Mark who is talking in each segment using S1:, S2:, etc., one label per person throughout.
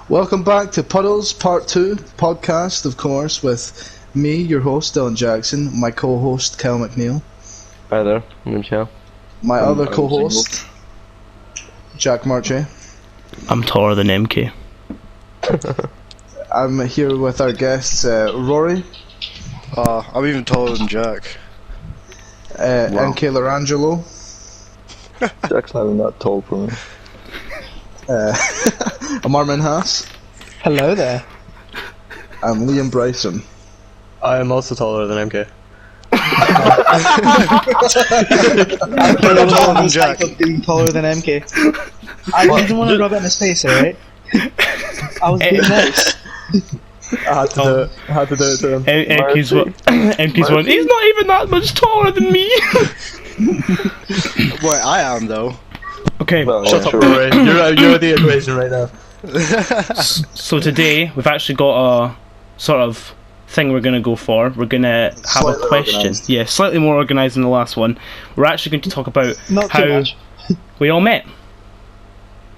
S1: Welcome back to Puddles Part 2 podcast, of course, with me, your host, Dylan Jackson, my co-host, Kyle McNeil.
S2: Hi there, my name's Kyle.
S1: My other co-host, Jack Marche.
S3: I'm taller than MK.
S1: I'm here with our guests, Rory.
S4: I'm even taller than Jack.
S1: MK Lorangelo.
S2: Jack's not even that tall for me.
S1: Amar Minhas.
S5: Hello there.
S1: And Liam Bryson.
S6: I am also taller than MK.
S5: I'm taller than Jack. Being taller than MK. I didn't want to rub it in his face, alright? I was being nice.
S6: I had to do it to him.
S3: MK's one. He's not even that much taller than me.
S4: Well, I am though.
S3: Okay,
S2: Well,
S6: Shut
S2: yeah,
S6: up,
S2: sure.
S6: Rory. You're the equation right now.
S3: so today we've actually got a sort of thing we're going to go for. We're going to have
S1: Slightly
S3: a question.
S1: organised.
S3: Yeah, slightly more organised than the last one. We're actually going to talk about
S5: Not too
S3: how
S5: much.
S3: we all met.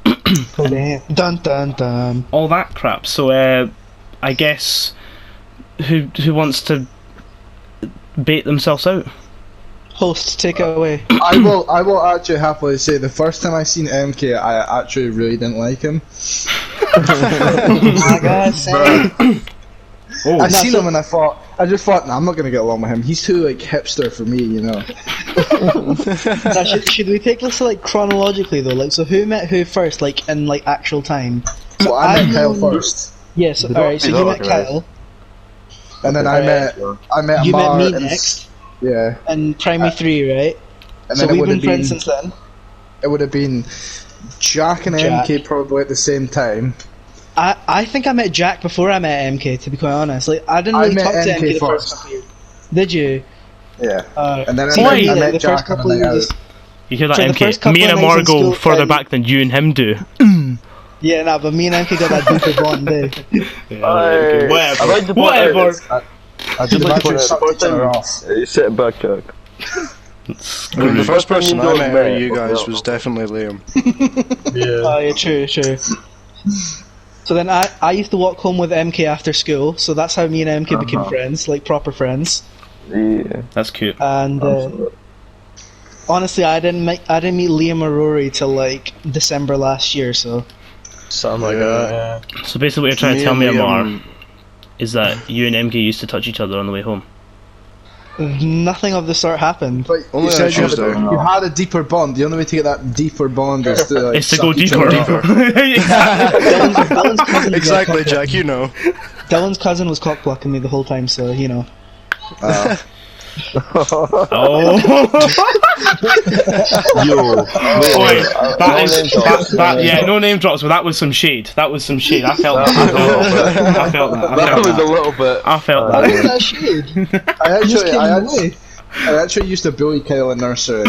S5: Dun dun dun.
S3: All that crap. So I guess who wants to bait themselves out?
S5: Host, take it away.
S1: I will actually happily say the first time I seen MK, I actually really didn't like him.
S5: I gotta say.
S1: I seen him and I just thought, nah, I'm not gonna get along with him. He's too like hipster for me, you know.
S5: Now, should we take this like chronologically though? Like, so who met who first, like in like actual time?
S1: So I met
S5: I've
S1: Kyle
S5: known-
S1: first,
S5: Yes. Alright. So you met Kyle.
S1: and then I met
S5: You
S1: Amar
S5: met me
S1: and
S5: next
S1: yeah,
S5: in primary 3, right?
S1: and
S5: So
S1: then it
S5: we've
S1: would
S5: been
S1: have
S5: friends
S1: been
S5: since then.
S1: it would have been Jack and
S5: Jack.
S1: MK probably at the same time.
S5: I think I met Jack before I met MK. To be quite honest, like I didn't
S1: I
S5: really
S1: met
S5: talk to
S1: MK
S5: MK the first
S1: first.
S5: couple years. Did you?
S1: Yeah, and then
S5: See,
S1: I
S5: me,
S1: met
S5: like, the
S1: Jack
S5: first
S1: on
S5: couple
S1: the
S5: of
S1: night
S5: years.
S1: out.
S3: You hear that,
S5: For the first
S3: MK?
S5: couple
S3: Me and
S5: of nights
S3: Amar
S5: in
S3: go
S5: school,
S3: further back than you and him do.
S5: Yeah, nah, but me and MK got that deeper bond, eh?
S2: I'd like to point out
S3: Whatever.
S2: that-
S1: I did
S2: like to
S1: actually
S2: point out
S1: suck
S2: the
S1: each other
S2: first
S1: off.
S2: time- You sit back, Jack.
S4: The first person I met out of you
S2: Yeah.
S4: guys was definitely Liam.
S6: Yeah.
S5: Oh yeah, true. So then I used to walk home with MK after school, so that's how me and MK became friends, like proper friends.
S2: Yeah.
S3: That's cute.
S5: And honestly, I didn't meet Liam or Rory till like December last year. So
S6: Something like that, yeah.
S3: So basically what you're trying to tell
S4: and
S3: me,
S4: Liam-
S3: Amar, is that you and MK used to touch each other on the way home.
S5: nothing of the sort happened.
S1: But
S4: Only
S1: you
S4: on
S1: said
S4: Tuesday.
S1: you had a deeper bond. The only way to get that deeper bond is to like,
S3: It's to
S1: suck
S3: go
S1: each
S3: deeper.
S1: other off.
S5: Dylan's cousin was
S4: Exactly,
S5: cock-
S4: Jack. You know.
S5: Dylan's cousin was cock blocking me the whole time, so you know.
S3: Oh.
S2: Yo.
S3: Oi, yeah, no name drops, but that was some shade. I felt that. I felt
S2: That was a
S3: that.
S2: little bit.
S3: I felt
S5: How
S3: that.
S5: is that shade?
S1: I actually used to bully Kyle in nursery.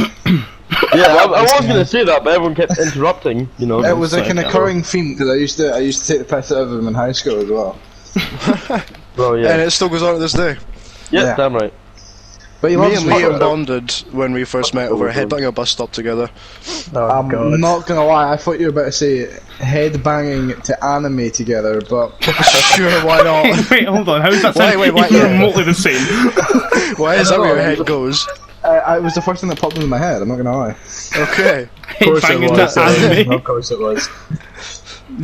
S2: Yeah, I was gonna say that, but everyone kept interrupting. You know.
S1: It was like an
S3: Sorry,
S1: occurring theme because I used to take the piss out of him in high school as well.
S2: Bro,
S4: And
S2: yeah.
S4: it still goes on to this day.
S2: Yeah,
S1: yeah.
S2: damn right.
S1: But he
S4: Me
S1: loves
S4: and
S1: me.
S4: Liam bonded when we first met over headbutting a bus stop together.
S6: Oh,
S1: I'm
S6: God.
S1: not gonna lie, I thought you were about to say head banging to anime together, but
S4: Sure, why not?
S3: Wait, hold on. How does that sound
S4: Wait,
S3: even
S4: yeah.
S3: remotely the same?
S4: Why is that where your head goes?
S1: it was the first thing that popped into my head. I'm not gonna lie.
S4: Okay.
S3: Banging to anime.
S6: Of course it was.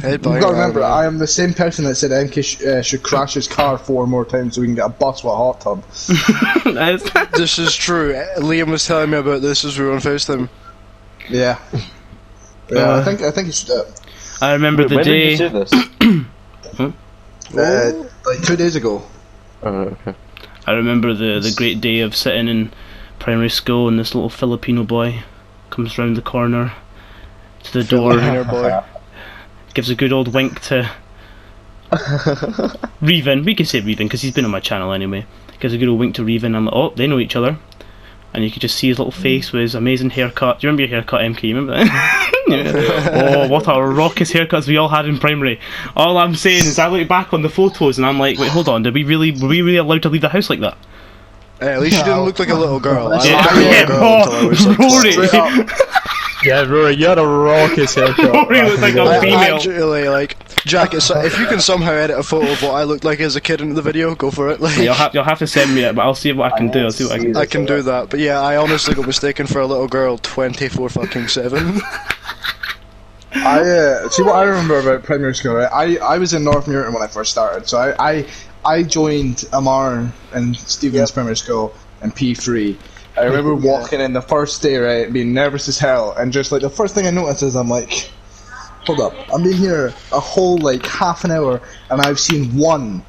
S4: Head
S1: You've
S4: banging
S1: got to remember,
S4: anime.
S1: I am the same person that said MK should crash his car 4 more times so we can get a bus with a hot tub.
S4: This is true. Liam was telling me about this as we were on FaceTime.
S1: Yeah. Yeah, I think you should do it.
S3: I remember the
S2: When did you
S3: day.
S2: say this?
S1: Like 2 days ago.
S2: Oh, okay.
S3: I remember the great day of sitting in primary school and this little Filipino boy comes round the corner to the door,
S4: Here, boy.
S3: gives a good old wink to Reven. We can say Reven because he's been on my channel anyway. Gives a good old wink to Reven. I'm like, oh, they know each other. And you could just see his little face with his amazing haircut. Do you remember your haircut, MK? You remember that? Yeah. Oh, what a raucous haircuts we all had in primary. All I'm saying is I look back on the photos and I'm like, wait, hold on, were we really allowed to leave the house like that?
S4: Hey, at least you didn't look like a little girl. I
S3: Yeah,
S4: looked like a little girl until I was like
S3: Rory.
S4: 12.
S6: Yeah, Rory, you had a raucous haircut.
S3: Rory looked like a female.
S4: Actually, like, Jack, if you can somehow edit a photo of what I looked like as a kid into the video, go for it. Like,
S3: You'll have to send me it, but I'll see what I can do. I'll see what I can do.
S4: I can do that, but yeah, I honestly got mistaken for a little girl 24-7.
S1: See what I remember about primary school, right? I was in North Newton when I first started, so I joined Amar and Stephen's primary school in P3. I remember walking in the first day, right, being nervous as hell, and just like the first thing I noticed is I'm like, hold up, I've been here a whole like half an hour and I've seen one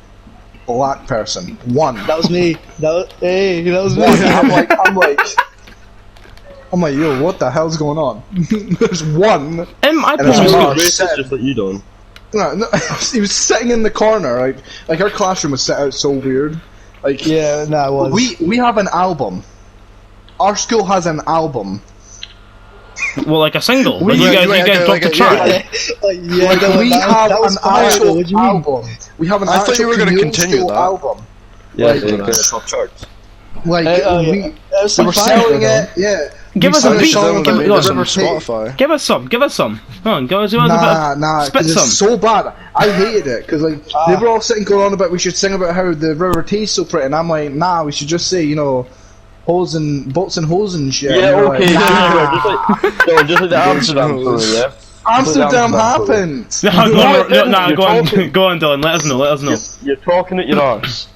S1: black person. One.
S5: That was me. That was me.
S1: I'm like, yo, what the hell's going on? There's one.
S3: I
S1: And
S3: promise
S1: it's
S3: you.
S1: Amar
S2: Racist
S1: said-
S2: just like you done.
S1: No, he was sitting in the corner, like our classroom was set out so weird. Like,
S5: Yeah, no, it was.
S1: we have an album. Our school has an album.
S3: Well, like a single. Like
S1: We-
S3: you guys
S4: okay,
S3: dropped a
S4: okay,
S3: track.
S5: Yeah,
S1: Like,
S5: no,
S1: we
S5: that
S1: have
S5: was
S1: an
S5: fire,
S1: actual
S5: what do you mean?
S1: album. We have an
S4: I thought
S1: actual
S4: you were gonna
S1: new
S4: continue
S1: school
S4: that.
S1: album.
S2: Yeah,
S1: Like,
S2: they got top charts.
S1: Like,
S5: Oh, yeah.
S1: we
S5: That was
S1: we
S5: some
S1: were
S5: fire,
S1: selling
S5: though.
S1: it, yeah.
S3: Give
S1: We
S3: us a
S1: sang
S3: beat.
S1: song
S3: Give
S1: about
S3: it- go on.
S1: the
S4: on
S1: River Tape.
S4: Spotify.
S3: Give us some. Come on, give us a bit.
S1: Nah,
S3: Spit
S1: because
S3: some.
S1: it's so bad. I hated it, because like, they were all sitting going on about we should sing about how the River Tae's so pretty, and I'm like, nah, we should just say, you know, holes and boats and hoes and shit.
S2: Yeah,
S1: And they're
S2: okay,
S1: like,
S2: just like the Amsterdam story, yeah?
S1: Amsterdam happened!
S3: No, go on, Dylan. Let us know.
S2: You're talking at your arse.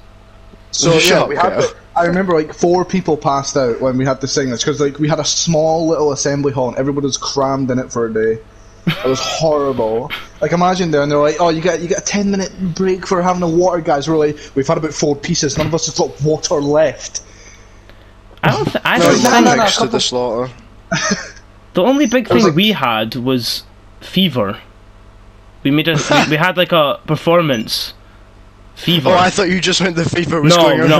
S1: So
S4: Shut
S1: yeah,
S4: up,
S1: we had
S4: Kev.
S1: I remember like 4 people passed out when we had to sing this, because like we had a small little assembly hall and everybody was crammed in it for a day. It was horrible. Like imagine there, and they're like, "Oh, you got a 10-minute break for having a water, guys." We're like, "We've had about 4 pieces. None of us have got water left."
S3: I don't think.
S4: Next to the slaughter.
S3: The only big thing
S1: like-
S3: we had was fever. We had like a performance. Fever.
S4: Oh, I thought you just meant the FIFA was
S3: No.
S4: going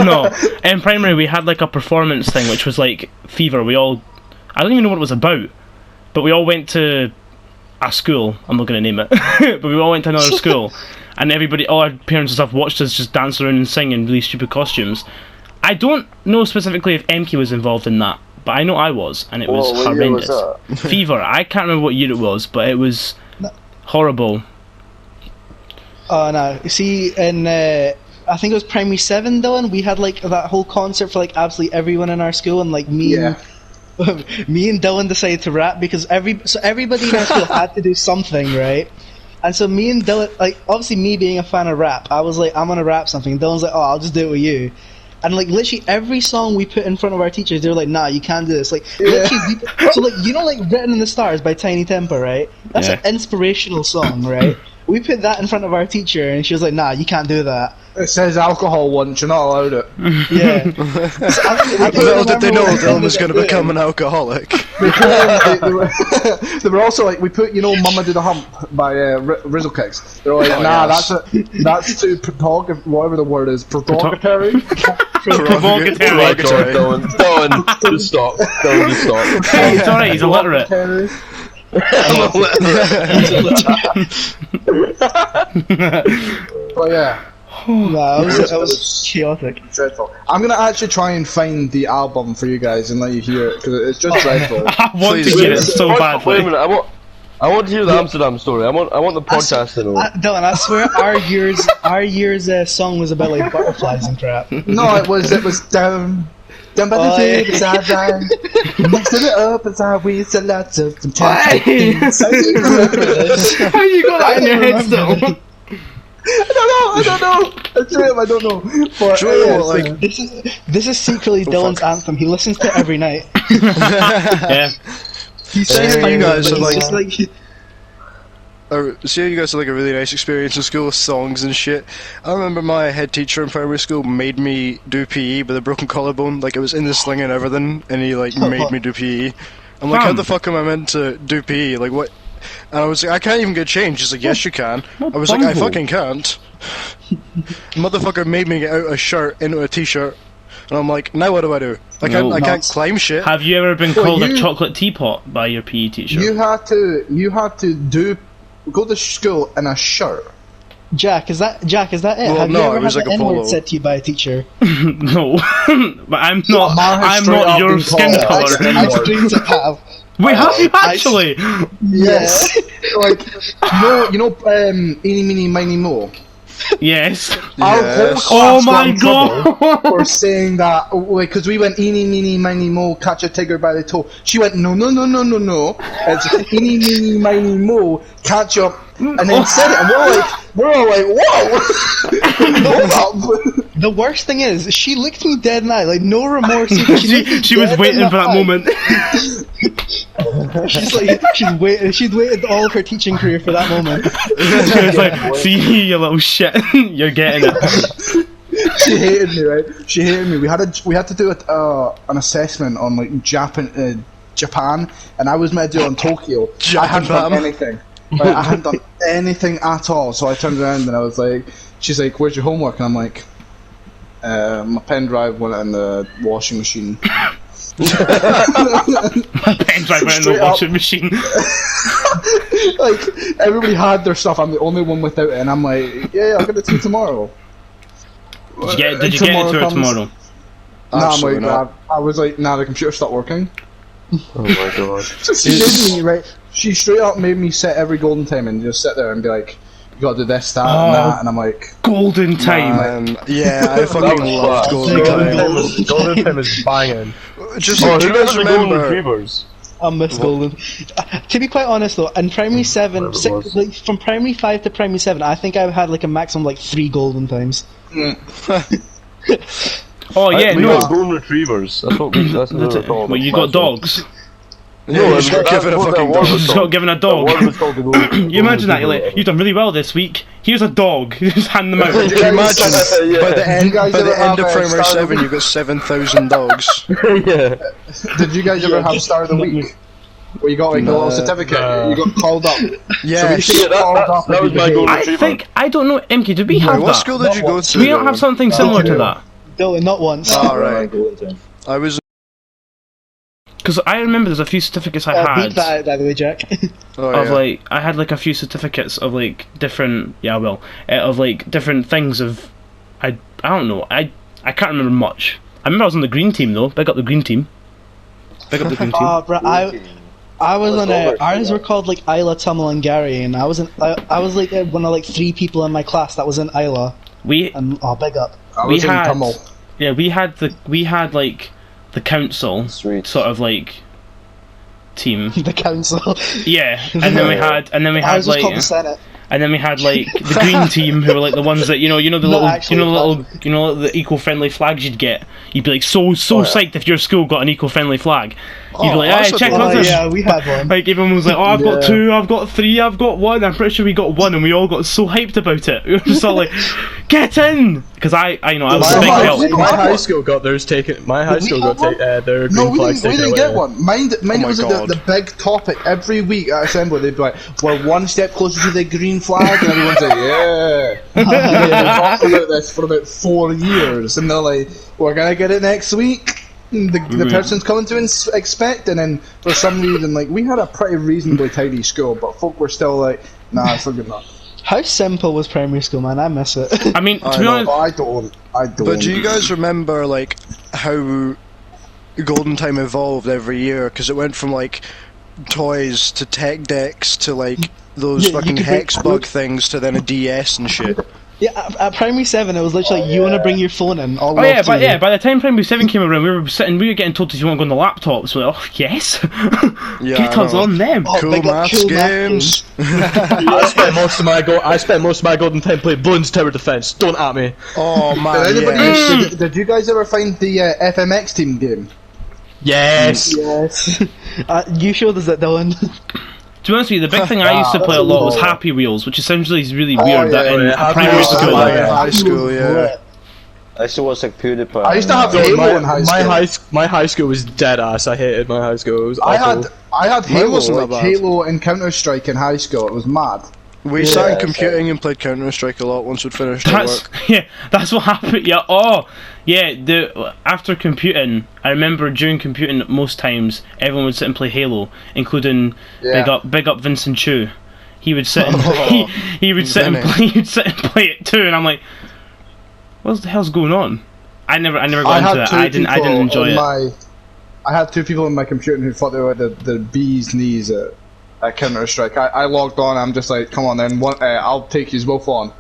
S4: on.
S3: In primary, we had like a performance thing, which was like fever. I don't even know what it was about, but we all went to a school. I'm not going to name it, but we all went to another school, and all our parents and stuff watched us just dance around and sing in really stupid costumes. I don't know specifically if Emke was involved in that, but I know I was, and it was
S2: What year was
S3: horrendous. Fever. I can't remember what year it was, but it was horrible.
S5: Oh no! You see, in I think it was primary 7, Dylan. We had like that whole concert for like absolutely everyone in our school, and like me and Dylan decided to rap because everybody in our school had to do something, right? And so me and Dylan, like obviously me being a fan of rap, I was like, I'm gonna rap something. And Dylan's like, oh, I'll just do it with you. And like literally every song we put in front of our teachers, they were like, nah, you can't do this. Like literally, so like you know, like Written in the Stars by Tiny Temper, right? That's an inspirational song, right? We put that in front of our teacher, and she was like, "Nah, you can't do that."
S1: It says alcohol once. You're not allowed it.
S5: Yeah.
S4: Little did they know Dylan was going to become an alcoholic.
S1: They were also like, we put, you know, Mama Did a Hump by Rizzle Kicks. They're like, nah,
S4: yes.
S1: that's too whatever the word is, provocatory.
S3: Provocatory.
S2: Dylan, just stop. Dylan, just stop.
S3: It's alright, he's illiterate.
S1: But yeah,
S5: Nah, that was chaotic.
S1: dreadful. I'm gonna actually try and find the album for you guys and let you hear it, because it's just dreadful.
S3: I want to
S4: Please
S3: get
S4: do.
S3: it so
S2: Wait a
S3: badly.
S2: minute, I want to hear the Amsterdam story. I want the podcast to know.
S5: Dylan, I swear our year's song was about like butterflies and crap.
S1: No, it was down by the
S5: Oh,
S1: sea,
S5: yeah.
S1: beside down. Next to the up inside, we said lots of
S3: Why?
S1: things.
S3: How you got that in your head still?
S1: I don't know. I don't know. But,
S4: Do you know what,
S1: yeah,
S4: like,
S5: This is secretly Dylan's anthem. He listens to it every night.
S3: Yeah.
S5: He
S4: See
S5: says
S4: how you guys are like,
S5: just like
S4: see how you guys had like a really nice experience in school with songs and shit. I remember my head teacher in primary school made me do PE with a broken collarbone. Like it was in the sling and everything, and he like made me do PE. I'm like, how the fuck am I meant to do PE? Like what? And I was like, I can't even get changed. He's like, yes you can. I was like, I fucking can't. Motherfucker made me get out a shirt into a t-shirt, and I'm like, now what do I do? I can't climb shit.
S3: Have you ever been called a
S1: you-
S3: chocolate teapot by your PE teacher?
S1: You had to go to school in a shirt.
S5: Jack, is that it?
S4: Well,
S5: Have
S4: no,
S5: you ever
S4: it was
S5: had
S4: like
S5: the
S4: a
S5: N-word
S4: polo.
S5: said to you by a teacher?
S3: No, but I'm not.
S1: Amar has
S3: I'm
S1: straight
S3: not
S1: up
S3: your
S1: been
S3: skin
S1: called-
S3: colour.
S5: I explained it, pal.
S3: Wait, have you actually?
S1: Yes. Like, you know, eeny, meeny, miny, mo.
S3: Yes.
S1: Our whole
S4: Yes.
S3: Oh
S1: class
S3: my
S1: got in trouble
S3: god!
S1: for saying that, because we went eeny, meeny, miny, mo, catch a tiger by the toe. She went, no. It's eeny, meeny, miny, mo, catch up, and then said it, and we're all like, whoa! Hold up.
S5: The worst thing is, she looked me dead in the eye, like no remorse.
S3: She was waiting for that moment.
S5: She'd waited all of her teaching career for that moment.
S3: She was like, "See, you little shit, you're getting it."
S1: She hated me, right? She hated me. We had to do an assessment on like Japan, and I was meant to do it on Tokyo. I hadn't done anything. Like, I hadn't done anything at all. So I turned around and I was like, "She's like, where's your homework?" And I'm like, "My pen drive went in the washing machine."
S3: My pen drive went in the
S1: Straight up.
S3: washing machine.
S1: Like everybody had their stuff. I'm the only one without it, and I'm like, "Yeah, I'll get it to you tomorrow."
S3: Did you get it to her tomorrow?
S4: Absolutely
S1: Nah,
S4: not.
S1: I was like, "Nah, the computer stopped working."
S6: Oh my god.
S1: So she made me, right? She straight up made me set every golden time and just sit there and be like, "You gotta do this, that, and that," and I'm like,
S3: Golden time.
S4: Yeah, I fucking loved Golden Time.
S6: Golden Time is banging.
S4: Just
S2: Oh,
S4: do
S2: who
S4: you guys
S2: remembers the Golden
S4: remember?
S2: Retrievers?
S5: I miss Golden. To be quite honest though, in primary 7,
S6: Whatever it was.
S5: like, from primary 5 to primary 7, I think I've had like a maximum like 3 golden times.
S3: Oh yeah,
S2: We
S3: no.
S2: got Golden Retrievers. That's what we. That's what they're called.
S3: Well, you got dogs.
S4: No, you just got given a fucking dog.
S3: You got given a
S2: That
S3: dog.
S2: one was called the Golden.
S3: You imagine that? You're like, you've done really well this week. Here's a dog. You just hand them out.
S4: Can you imagine?
S2: Yeah.
S4: By the end,
S1: guys
S4: by the
S1: ever
S4: end
S1: have
S4: of
S1: a
S4: primary
S1: Star of the
S4: 7, you got 7,000 dogs.
S2: Yeah.
S1: "Did you guys ever have Star of the Week?" Where you got like a little certificate, you got called up.
S4: Yeah.
S1: So we
S2: Yeah, that was my Golden Retriever.
S3: I don't know, MK, did we have
S4: What
S3: that?
S4: school did you go to?
S3: Do we not have something similar to that?
S5: Dylan, not once.
S4: Alright. I was.
S3: Because I remember there's a few certificates I
S5: Beat
S3: had
S5: that out, by the way, Jack.
S4: Oh,
S3: of
S4: yeah.
S3: like, I had like a few certificates of like different, of like different things of, I don't know, I can't remember much. I remember I was on the green team though, big up the green team. Big up the green team.
S5: Bro, I was on ours were called like Isla, Tummel, and Gary, and I was like one of like 3 people in my class that was in Isla,
S3: We
S5: and big up.
S1: I
S3: We
S1: was in
S3: had-
S1: Tummel.
S3: Yeah, we had like the council
S2: Sweet.
S3: sort of like team.
S5: The council.
S3: Yeah, and then we had
S5: Ours was called
S3: like
S5: the Senate.
S3: and then we had like the green team who were like the ones that the
S5: Not
S3: little
S5: actually
S3: the eco-friendly flags you'd get. You'd be like so psyched if your school got an eco-friendly flag. You'd be like,
S4: that's
S3: hey,
S4: what
S3: check
S4: they
S3: out
S5: Oh
S3: this.
S5: yeah, we had one.
S3: Like everyone was like, oh, I've got 2, I've got 3, I've got 1. I'm pretty sure we got 1, and we all got so hyped about it. We were just all like, get in, because I was a big help.
S6: My high school got theirs taken. My high school got their green
S1: No, we
S6: flags
S1: didn't
S6: taken
S1: get
S6: away.
S1: one. Mine
S4: my
S1: was
S4: God.
S1: the big topic every week at assembly. They'd be like, "We're one step closer to the green flag," and everyone's like, "Yeah." And they've been talking about this for about 4 years, and they're like, "We're gonna get it next week." The person's coming to expect, and then for some reason, like, we had a pretty reasonably tidy school, but folk were still like, "Nah, it's not good enough."
S5: How simple was primary school, man? I miss it.
S3: I mean, to be
S4: know,
S3: honest,
S1: But I don't.
S4: But do you guys remember like how Golden Time evolved every year? Because it went from like toys to tech decks to like those
S5: Yeah, you
S4: fucking
S5: could bring
S4: hex bug things to then a DS and shit.
S5: Yeah, at primary 7, it was literally you want to bring your phone in. I'll
S3: oh yeah,
S5: love
S3: but
S5: to.
S3: yeah, by the time Primary 7 came around, we were getting told, "Did you want to go on the laptops?" We're like, "Oh yes,
S4: Yeah,
S3: get
S4: I
S3: us
S4: know.
S3: on them."
S5: Oh,
S4: Cool
S5: big up
S4: maths
S5: cool math
S4: games.
S6: I spent most of my golden time playing Bloons Tower Defense. Don't at me.
S4: Oh
S1: Did,
S4: man,
S1: anybody,
S4: yeah.
S1: did you guys ever find the FMX team game?
S6: Yes.
S5: Yes. You showed us that, Dylan.
S3: To be honest with you, the big thing I used to play a lot was Happy Wheels, which essentially is really weird that in
S6: Happy
S3: primary
S6: Wheels is
S3: school.
S6: good.
S4: in high school, yeah.
S2: I used to watch like PewDiePie.
S1: I used to have Halo in high school.
S6: My high school was dead ass. I hated my high school. It was awful.
S1: I had Halo,
S4: wasn't
S1: like
S4: that bad.
S1: Halo and Counter Strike in high school. It was mad.
S4: We sat in computing and played Counter Strike a lot once we'd finished our
S3: That's
S4: work.
S3: that's what happened. Yeah. After computing, I remember during computing most times everyone would sit and play Halo, including
S1: Yeah.
S3: big up Vincent Chu. he would sit and he would sit and play it too, and I'm like, what the hell's going on? I never got into it. I didn't enjoy it.
S1: I had 2 people in my computer who thought they were the bee's knees at Counter Strike. I logged on. I'm just like, come on then. I'll take you both on.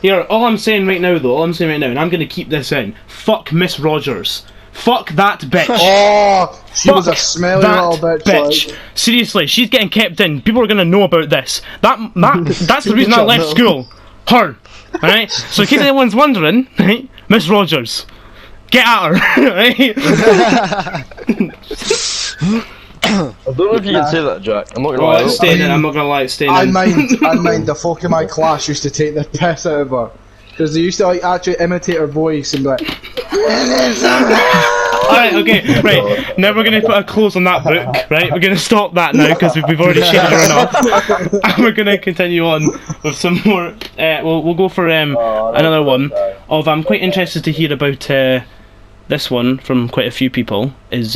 S3: Here, all I'm saying right now, and I'm gonna keep this in. Fuck Miss Rogers. Fuck that bitch.
S1: Oh, she was a smelly little bitch.
S3: Like. Seriously, she's getting kept in. People are gonna know about this. That's the reason I left school. Her. Alright? So in case anyone's wondering, right, Miss Rogers. Get at her, right?
S2: I don't know if you can say that, Jack. I'm not gonna lie.
S3: I'm not gonna lie, it's staying in.
S1: I mind the folk in my class used to take the piss out of her. Because they used to like actually imitate her voice and be like...
S3: Alright, okay, right. Now we're going to put a close on that book, right? We're going to stop that now because we've already shaded her enough. And we're going to continue on with some more... we'll go for another one. I'm quite interested to hear about this one from quite a few people. Is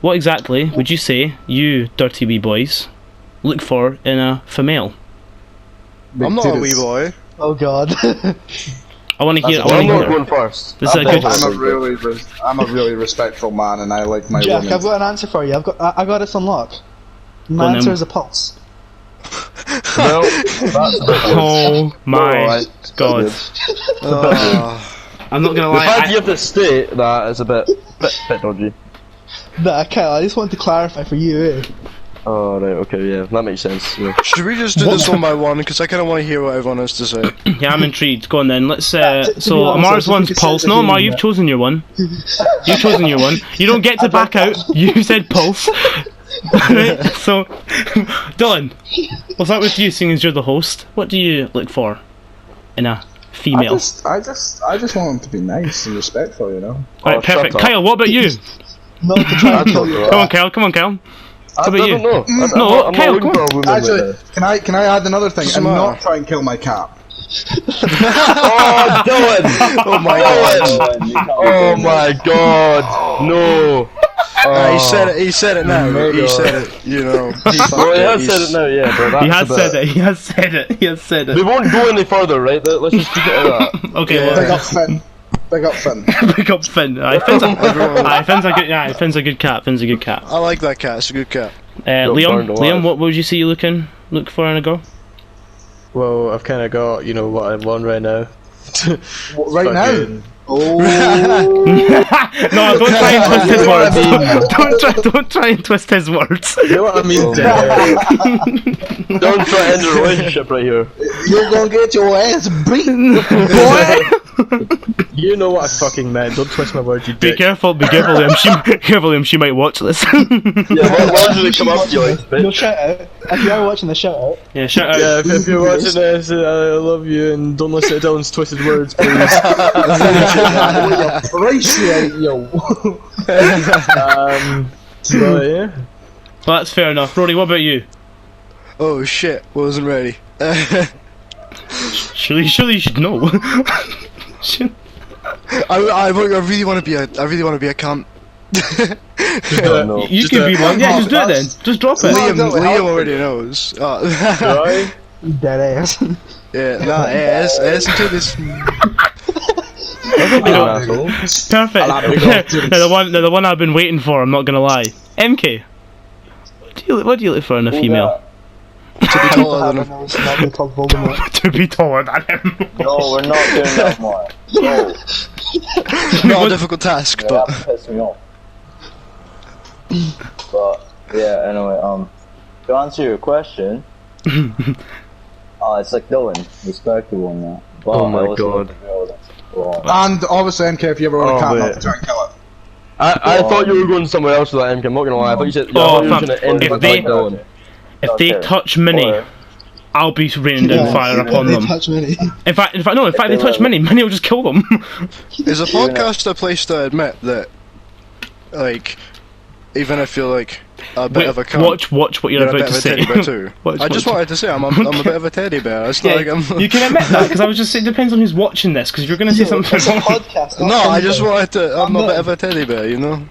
S3: what exactly would you say, you dirty wee boys, look for in a female?
S4: I'm not a wee boy.
S5: Oh god.
S3: I want to hear.
S2: I'm not going first.
S3: This is a good.
S1: I'm a really respectful man, and I like my
S5: Jack,
S1: women.
S5: I've got an answer for you. I got this unlocked. My answer is a pulse.
S2: Well, that's a bit
S3: oh my god! I'm not gonna lie.
S2: The fact you have to state that is a bit dodgy.
S5: Nah, I can't. I just wanted to clarify for you. Eh?
S2: Oh right, okay, yeah, that makes sense. Yeah.
S4: Should we just do this one by one? Because I kind of want to hear what everyone has to say.
S3: Yeah, I'm intrigued. Go on then. Let's. So Amar's one's pulse. No, Amar, you've chosen your one. You've chosen your one. You don't get to back out. You said pulse. Right, so, Dylan, we'll start with you, seeing as you're the host. What do you look for in a female?
S1: I just want them to be nice and respectful, you know.
S3: Alright, perfect. Kyle, what about you?
S5: Not to try and kill you.
S3: Come on, Kyle. Come on, Kyle.
S2: I don't know. I'm
S3: Kyle,
S2: not looking for a woman.
S1: Actually, can I add another thing? And not try and kill my cat.
S2: Oh, Dylan!
S4: Oh my god!
S2: Oh my god! No!
S4: He said it. He said it now. He said it. You know.
S2: Well, he has said it now. Yeah, but that's
S3: He has said it.
S2: We won't go any further, right? Let's just keep it at that.
S3: Okay,
S4: Yeah.
S1: Big up Finn. Big up Finn.
S3: Pick up Finn. Finn's a good cat. Finn's a good cat.
S4: I like that cat. It's a good cat.
S3: Liam, what would you say you look for in a girl?
S6: Well, I've kind of got, you know, what I want right now.
S1: Right now? Oh.
S3: No, don't try and twist his words. Don't try and twist his words.
S6: You know what I mean?
S2: Don't try to end a relationship right here.
S1: You're gonna get your ass beat,
S3: Boy!
S6: You know what I fucking meant. Don't twist my words, you
S3: Be
S6: dick.
S3: careful, Liam. She might watch this.
S2: Yeah, why did it come up to you like,
S5: You'll
S2: bitch?
S5: shout out. If you are watching the shout out.
S3: Yeah, shout out.
S6: Yeah, if you're watching this, I love you, and don't listen to Dylan's twisted words, please.
S1: I appreciate you.
S6: But yeah.
S3: Well, that's fair enough. Rory, what about you?
S4: Oh shit! Wasn't ready.
S3: Surely you should know.
S4: I really want to be a cunt.
S2: No.
S3: You can be one. Yeah, just do it then. Just drop it.
S4: Liam already knows.
S6: Right?
S5: Dead ass.
S4: Yeah, nah, ass into this.
S3: Perfect. Now the one I've been waiting for. I'm not gonna lie. MK. What do you look for in a female?
S4: To be taller than him.
S5: Not be called Voldemort.
S3: To be taller than him.
S7: No, we're not doing that more. No,
S4: Not a difficult task, but
S7: that pissed me off. But yeah, anyway, to answer your question, it's like Dylan, respectable and that. But
S2: Oh my
S7: I also
S2: God.
S7: like a girl that's blonde.
S1: And obviously, MK, if you ever want a cat,
S2: wait.
S1: not to try and kill it.
S2: I thought you were going somewhere else with that, MK. I'm not gonna lie. I thought you said.
S3: Oh,
S2: I thought you were
S3: fam,
S2: gonna end
S3: if
S2: with
S3: they-
S2: like Dylan.
S3: If they touch Minnie,
S7: Or-
S3: I'll be raining down fire upon
S5: They
S3: them.
S5: touch me.
S3: In fact, they touch Minnie will just kill them.
S4: is a podcast a place to admit that, like, even if you're like a bit of a cunt,
S3: Watch what you're
S4: you're a
S3: about
S4: bit
S3: to
S4: of a
S3: say.
S4: teddy bear too. I just wanted to say I'm a bit of a teddy bear. It's not like I'm.
S3: You can admit that because I was just saying it depends on who's watching this. Because if you're going to say something
S5: It's a
S3: wrong,
S5: podcast. Not
S4: No, I
S5: Tinder.
S4: just wanted to. I'm a bit of a teddy bear, you know.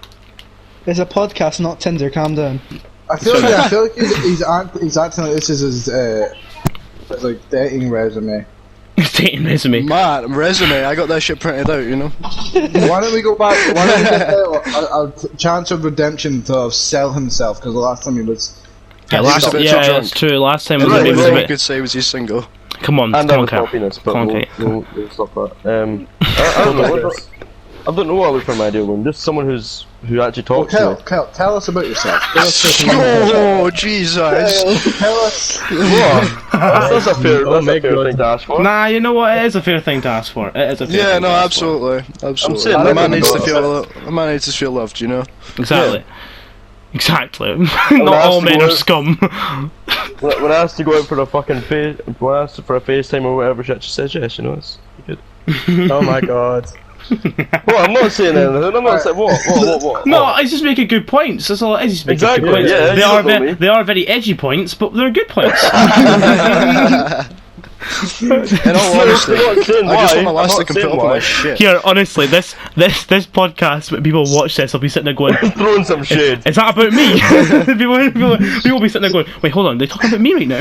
S5: It's a podcast, not Tinder. Calm down.
S1: I feel like he's acting like this is his like dating resume.
S3: Dating resume.
S4: Man, resume, I got that shit printed out, you know?
S1: Why don't we go back? Why don't we get a chance of redemption to sell himself? Because the last time he was.
S3: Yeah, it's true. Last time
S4: All
S3: was a
S4: you
S3: bit.
S4: could say was he's single.
S3: Come on,
S2: And
S3: come on,
S2: I
S3: Cal.
S2: was penis, but
S3: Come on,
S2: we'll,
S3: Kate.
S2: we'll stop that. I don't know. I don't know what I look for in my ideal woman. Just someone who actually
S1: Well,
S2: talks to me.
S1: tell us about yourself.
S4: Oh, Jesus.
S1: Tell us.
S2: That's a fair thing to ask for.
S3: Nah, you know what? It is a fair thing to ask for. It is a fair
S4: Yeah,
S3: thing
S4: no,
S3: to ask for.
S4: absolutely.
S2: saying,
S4: A man needs to
S2: everyone
S4: feel loved, you know?
S3: Exactly. Exactly. Not all men are scum.
S2: When I asked to go out for a fucking when I asked for a FaceTime or whatever, she actually says yes, you know, it's good.
S6: Oh my god.
S2: Well, I'm not saying anything, I'm not saying what?
S3: No, I just making good points. That's all it is. He's making
S2: Exactly,
S3: good points.
S2: yeah, you don't know me.
S3: They are very edgy points, but they're good points.
S4: In all honesty, I just want my last to put up with my shit.
S3: Here, honestly, this podcast, when people watch this, will be sitting there going,
S2: throwing some shade.
S3: "Is that about me?" people will be sitting there going, "Wait, hold on, they're talking about me right now."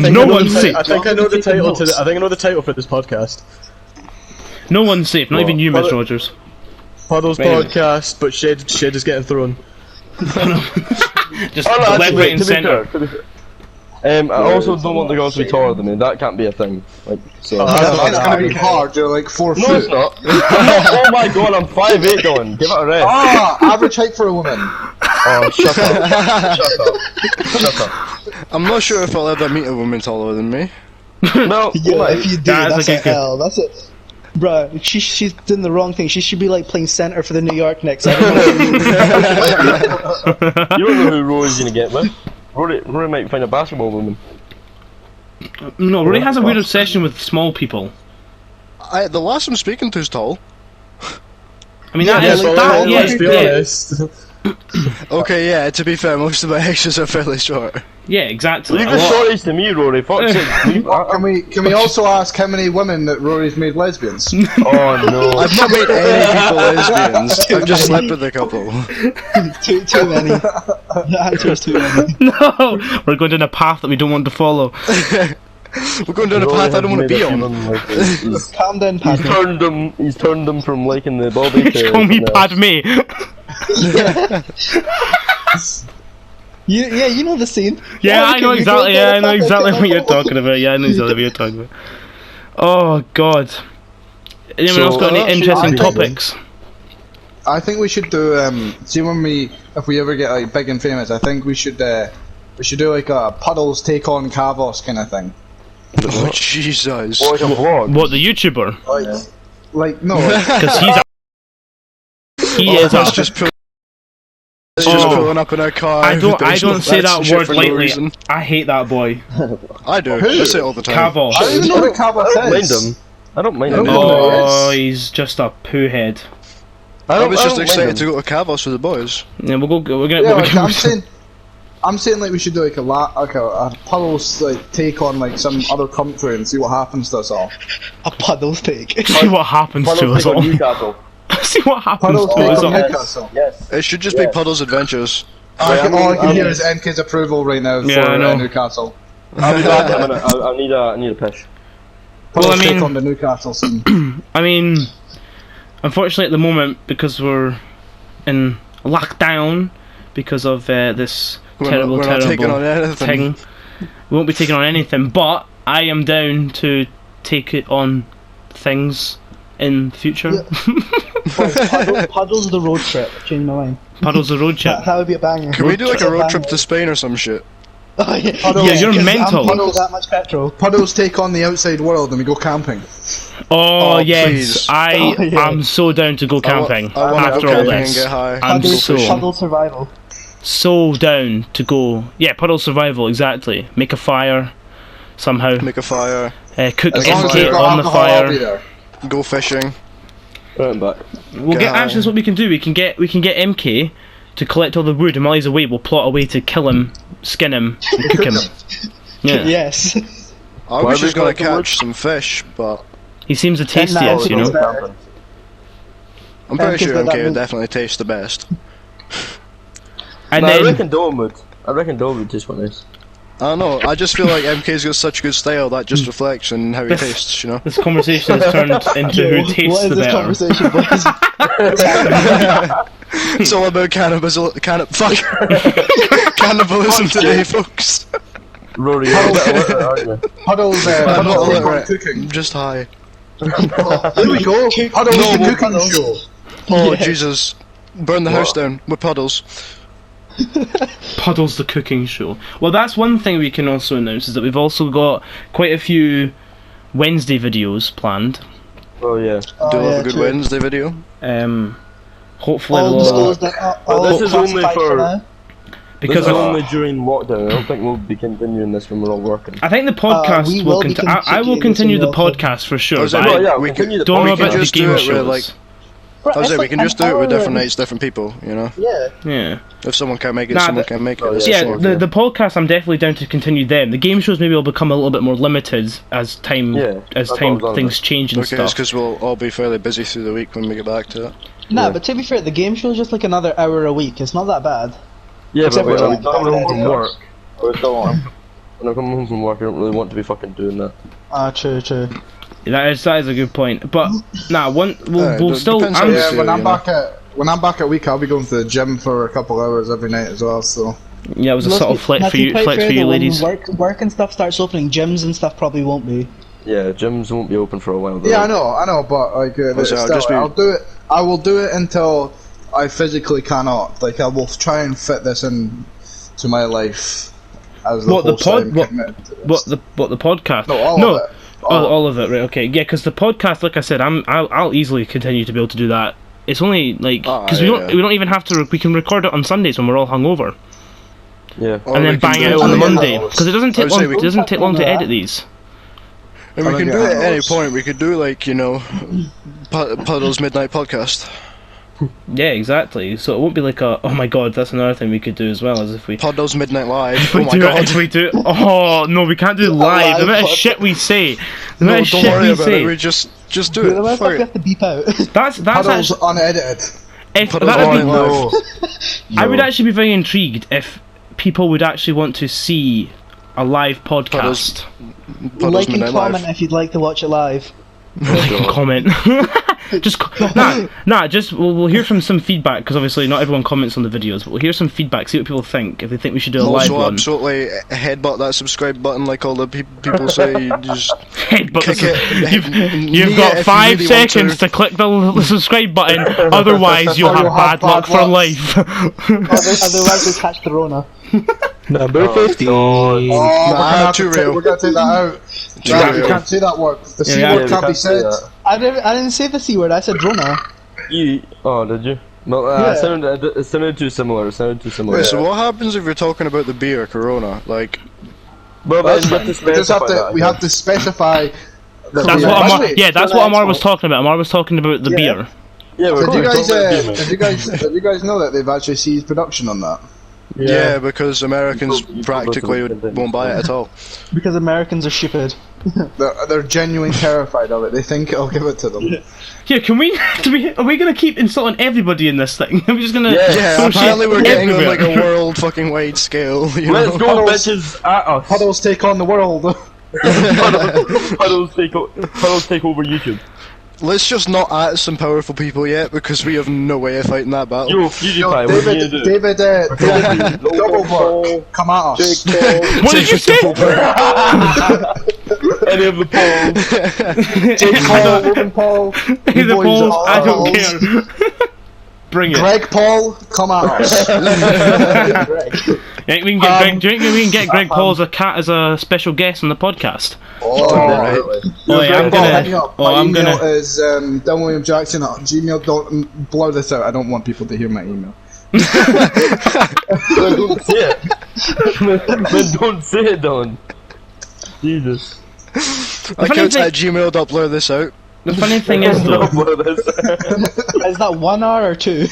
S3: No one's safe.
S6: I think I know the title to. I think I know the title for this podcast.
S3: No one's safe. Not even you, Miss Rogers.
S6: Puddles Podcast, but shade is getting thrown.
S3: Just left, right, and centre.
S2: I also don't want the girls to be taller than me. That can't be a thing. Like, so.
S1: It's gonna be hard. You're like 4
S2: No,
S1: foot.
S2: it's not. Oh my god, I'm 5'8", Dylan. Give it a rest.
S1: Average height for a woman.
S2: Oh, shut up. Shut up.
S4: I'm not sure if I'll ever meet a woman taller than me.
S2: No,
S5: Yeah, if you do, that's
S3: okay,
S5: a hell. That's it. Bruh, she's doing the wrong thing. She should be like playing center for the New York Knicks. I don't know.
S2: you don't know who Rory's gonna get with. Rory might find a basketball woman.
S3: No, Rory has a weird obsession with small people.
S4: The last I'm speaking to is tall.
S3: I mean, let's be
S6: honest.
S4: Okay, yeah, to be fair, most of my exes are fairly short.
S3: Yeah, exactly.
S2: Leave the shorties to me, Rory. Fuck's sake.
S1: Can we also ask how many women that Rory's made lesbians?
S2: Oh no.
S4: I've not made any people lesbians. I've just slept with a couple.
S5: too many. The answer is too many.
S3: No, we're going down a path that we don't want to follow.
S4: We're going down a path I don't want to be on.
S5: Calm down, Padme.
S2: He's turned them from liking the Bobby to.
S3: Call me Padme.
S5: Yeah, you know the scene.
S3: Yeah, I know exactly. Yeah, I know exactly what you're talking about. Yeah, I know exactly what you're talking about. Oh God. Anyone else got any interesting topics?
S1: I think we should do. See if we ever get like big and famous, I think we should do like a Puddles take on Kavos kind of thing.
S4: Oh Jesus!
S2: Like a vlog.
S3: What, the YouTuber?
S1: Like no.
S3: Because he is
S4: It's just pulling up in a car.
S3: I don't say that word
S4: no
S3: lightly.
S4: reason.
S3: I hate that boy.
S4: I do. I say it all the time.
S3: Kavos.
S1: I don't even know what Kavos
S2: Mind
S1: is.
S2: him. I don't mind him.
S3: Oh, he's just a poo head.
S4: I was just excited to go to Kavos with the boys.
S3: Yeah, we're gonna.
S1: Yeah, like, I'm saying like we should do like a Puddles like take on like some other country and see what happens to us all.
S5: A Puddles take.
S3: See what happens to us all. See what happens
S1: Puddles
S3: to
S1: take
S3: us
S1: on
S3: all.
S1: Newcastle.
S7: Yes.
S4: It should just be Puddles Adventures.
S1: All I can hear is NK's approval right now
S3: Yeah, I
S1: for
S3: know.
S1: Newcastle.
S2: I'll be back in a minute. I need a pish.
S1: Puddles
S3: Well, I mean-
S1: take on the Newcastle scene.
S3: I mean, unfortunately at the moment, because we're in lockdown because of this terrible
S4: we're not taking on anything.
S3: thing, we won't be taking on anything. But I am down to take it on things in the future.
S5: Puddles the road trip. Change my mind.
S3: Puddles the road trip.
S5: That would be a banger.
S4: Can we do like a road trip to Spain or some shit?
S5: Oh, yeah,
S3: Yeah, you're
S5: 'cause
S3: mental.
S5: I'm paying for that much petrol.
S1: Puddles take on the outside world and we go camping.
S3: Oh,
S4: Oh,
S3: yes,
S4: please.
S3: I
S5: Oh, yeah.
S3: am so down to go camping
S4: I wanna
S3: after
S4: go
S3: all
S4: camping and
S3: this.
S4: get high.
S3: I'm
S5: Puddle survival.
S3: so down to go. Yeah, puddle survival, exactly. Make a fire somehow.
S4: Make a fire.
S3: Cook
S1: As long as
S3: MK
S1: we've got
S3: on the
S1: alcohol, I'll be
S3: fire.
S1: there.
S4: Go fishing.
S2: Right back.
S3: We'll get. Actually, that's what we can do. We can get MK to collect all the wood, and while he's away, we'll plot a way to kill him, skin him, and cook him. Yeah,
S5: Yes.
S4: I was just gonna catch some fish, but
S3: he seems the tastiest, you know.
S4: I'm pretty
S5: Because
S4: sure
S5: that
S4: MK would
S5: means-
S4: definitely taste the best.
S3: And
S2: I
S3: then
S2: reckon Dylan would. I reckon Dylan would taste quite nice.
S4: I don't know. I just feel like MK's got such good style that just reflects in how he tastes. You know.
S3: this conversation has turned into who tastes
S5: What is
S3: the
S5: this
S3: better.
S5: conversation, boys?
S4: It's all about cannibalism today, folks.
S2: Rory, you're a bit illiterate, aren't you?
S1: Puddles,
S4: I'm not
S1: Puddles
S4: illiterate.
S1: cooking.
S4: I'm just high.
S1: Here we go. Puddles
S4: No,
S1: the
S4: we'll
S1: cooking show.
S4: Oh
S5: Yeah.
S4: Jesus! Burn the house down with puddles.
S3: Puddles the cooking show. Well, that's one thing we can also announce is that we've also got quite a few Wednesday videos planned.
S2: Oh yeah.
S4: Do you have a good
S5: true.
S4: Wednesday video?
S3: Hopefully
S5: All
S3: we'll,
S5: disclosed that. All
S2: this is only
S5: classified
S2: for-
S5: now.
S3: because
S2: This is
S3: of,
S2: only during lockdown. I don't think we'll be continuing this when we're all working.
S3: I think the podcast
S5: we
S3: will
S5: will be
S3: continue. I will
S5: continuing
S3: continue the
S5: this in
S3: podcast for sure.
S4: Oh, is
S3: But
S4: it?
S3: I
S4: No, yeah,
S2: we
S4: we
S2: continue
S4: could-
S2: the
S3: don't know
S4: we could
S3: about the
S4: just do
S3: game
S4: it
S3: shows.
S4: with, like,
S5: Bro,
S4: I was
S5: it's
S4: saying, we
S5: like
S4: can
S5: an
S4: just do it with
S5: hour
S4: different
S5: and-
S4: nights, different people. You know.
S5: Yeah.
S3: yeah.
S4: If someone can't make it,
S3: Nah,
S4: someone
S3: but-
S4: can make it.
S2: Oh,
S4: That's
S3: Yeah,
S4: all.
S3: the podcast I'm definitely down to continue them. The game shows maybe will become a little bit more limited as time
S2: that's what I was on
S3: things change and
S4: Okay, it's
S3: stuff.
S4: because we'll all be fairly busy through the week when we get back to it.
S5: Nah,
S2: Yeah.
S5: but to be fair, the game show is just like another hour a week. It's not that bad.
S2: Yeah,
S5: Except
S2: but
S5: for
S2: when
S5: like
S2: I'm coming home from
S5: Saturday.
S2: work,
S7: We're still on.
S2: when I come home from work, I don't really want to be fucking doing that.
S5: True.
S3: That is a good point. But nah, we'll
S4: it
S3: still.
S4: depends how
S3: I'm,
S4: you
S1: Yeah,
S4: feel,
S1: when I'm
S4: you know.
S1: back at week, I'll be going to the gym for a couple hours every night as well. So
S3: yeah, it was a subtle flex for you, ladies.
S5: When work and stuff starts opening, gyms and stuff probably won't be.
S2: Yeah, gyms won't be open for a while. Though.
S1: yeah, I know, but like,
S4: So I'll
S1: still,
S4: just be-
S1: I'll do it. I will do it until I physically cannot. Like, I will try and fit this in to my life as the
S3: What, the
S1: whole time
S3: pod- what-
S1: committed to this.
S3: What the podcast?
S1: No, all of it.
S3: All of it. Right. Okay. Yeah, because the podcast, like I said, I'll easily continue to be able to do that. It's only like because we don't even have to. We can record it on Sundays when we're all hungover,
S2: Yeah.
S4: Or
S3: and
S4: we
S3: then
S4: can
S3: bang
S4: do
S3: it
S4: it
S3: out on the
S4: on
S3: Monday because it doesn't
S4: I
S3: take
S4: would
S3: long.
S4: say we-
S3: It doesn't take long to
S5: that.
S3: edit these.
S4: And we
S1: I
S4: can
S1: don't
S4: do
S1: get
S4: it at any
S1: those.
S4: point. We could do like, you know, Puddles Midnight Podcast.
S3: Yeah, exactly. So it won't be like a. Oh my god, that's another thing we could do as well as if we.
S4: Puddles Midnight Live.
S3: If
S4: Oh
S3: we
S4: my
S3: do
S4: god.
S3: it, if we do. Oh no, we can't do it live. The
S5: live
S3: amount of
S5: pod-
S3: shit we say. The
S4: No,
S3: amount of
S4: don't
S3: shit
S4: worry
S3: we
S4: about
S3: say.
S4: it. We just do
S5: The
S4: it.
S5: amount of stuff
S4: Fuck
S5: we
S4: it.
S5: have to beep out.
S3: That's
S1: Puddles
S3: actually.
S1: unedited.
S3: If
S4: Puddles
S3: that would be,
S4: Midnight Live.
S3: I would actually be very intrigued if people would actually want to see a live podcast.
S4: Puddles
S5: Like and
S4: Midnight
S5: comment
S4: Live.
S5: if you'd like to watch it live.
S3: Like and comment. Just we'll hear from some feedback because obviously not everyone comments on the videos, but we'll hear some feedback, see what people think if they think we should do a live
S4: Also,
S3: one.
S4: absolutely headbutt that subscribe button like all the people say. You just
S3: But
S4: kick it.
S3: you've
S4: knee
S3: got
S4: it if
S3: 5
S4: you really want
S3: seconds to click the subscribe button, otherwise you'll have bad luck for life.
S5: Otherwise, we'll catch the Rona.
S2: Number 50.
S1: Oh,
S4: too real.
S1: we're gonna take that out.
S4: Too
S1: Right, we
S4: real.
S1: can't say that word. The C
S3: Yeah,
S1: word
S2: we
S1: can't be
S2: can't say
S1: said.
S2: that.
S5: I didn't say the C word. I said Rona.
S2: Oh, did you? No,
S5: Yeah.
S2: it sounded too similar.
S4: Wait, so what happens if you're talking about the beer Corona? Like,
S2: Well,
S1: That's
S2: then
S1: fine.
S2: you have to
S1: We just have
S2: specify
S1: to.
S2: that,
S1: We
S2: I
S1: have to specify.
S3: That's
S1: beer.
S3: what Amar.
S1: Actually,
S3: Yeah, that's what Amar was talking about. Amar was talking about the beer.
S2: Yeah, we're
S1: Did you
S2: going
S1: guys?
S2: to talk about beer,
S1: Did you guys know that they've actually ceased production on that?
S4: yeah, because Americans
S2: You
S4: practically
S2: probably
S4: won't buy it at all.
S5: Because Americans are stupid.
S1: They're genuinely terrified of it. They think it'll give it to them.
S3: Yeah, are we gonna keep insulting everybody in this thing? Are we just gonna?
S4: Yeah,
S3: throw shit
S4: apparently we're getting on
S3: everywhere?
S4: like a world fucking wide scale. You
S2: Let's
S4: know?
S2: go,
S1: Puddles.
S2: bitches, at us.
S1: Puddles take on the world.
S2: Puddles take over YouTube.
S4: Let's just not at some powerful people yet because we have no way of fighting that battle.
S2: Yo, PewDiePie, what are you gonna do?
S1: David, Doublework, come at us.
S3: What did you say?
S2: Any of the polls?
S1: Jake Paul, Logan Paul,
S3: Hey, the
S1: boys
S3: balls,
S1: are
S3: I don't
S1: balls.
S3: care. Bring it.
S1: Greg Paul, come at us.
S3: Yeah, we can get Greg. Do you think we can get Greg Paul as a special guest on the podcast?
S1: Right.
S3: Oh yeah, I'm
S1: Hit me
S3: gonna.
S1: up.
S3: Oh,
S1: My
S3: I'm
S1: email
S3: gonna.
S1: is DonWilliamJackson@gmail. Don't blur this out. I don't want people to hear my email.
S2: Then don't say it. Then don't say it, Dylan. Jesus.
S4: Accounts
S3: thing-
S4: at Gmail. Don't blur this out.
S3: The funny thing is though,
S5: Is that 1 hour or 2?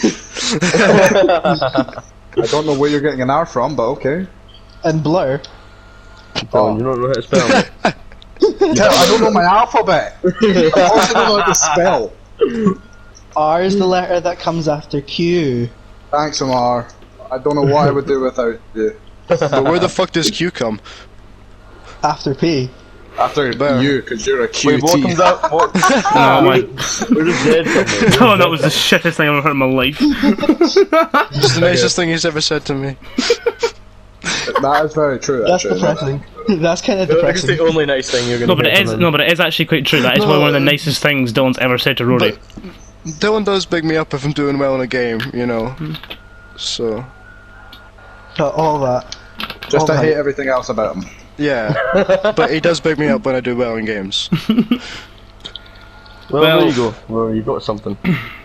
S1: I don't know where you're getting an R from, but okay.
S5: And blur.
S2: Dylan, you don't know how to spell it.
S1: I don't know my alphabet. I also don't know how to spell.
S5: R is the letter that comes after Q.
S1: Thanks, Amar. I don't know what I would do without you.
S4: But where the fuck does Q come?
S5: After P.
S1: After you, because you're a QT.
S7: Wait, what comes out? What?
S3: Oh my.
S7: Where does Zed come in?
S3: Oh, that was the shittest thing I've ever heard in my life.
S4: It's the nicest thing he's ever said to me.
S1: That is very true,
S5: That's
S1: actually.
S5: depressing. That's kind of
S6: It's
S5: depressing.
S6: the only nice thing you're gonna
S3: No, but
S6: get
S3: it is.
S6: from him.
S3: No, but it is actually quite true. That is one of the nicest things Dylan's ever said to Rory.
S4: Dylan does big me up if I'm doing well in a game, you know. So,
S5: All that.
S1: Just
S5: All
S1: I hate
S5: right.
S1: everything else about him.
S4: yeah. But he does big me up when I do well in games.
S2: Well, there you go. Well, you got something.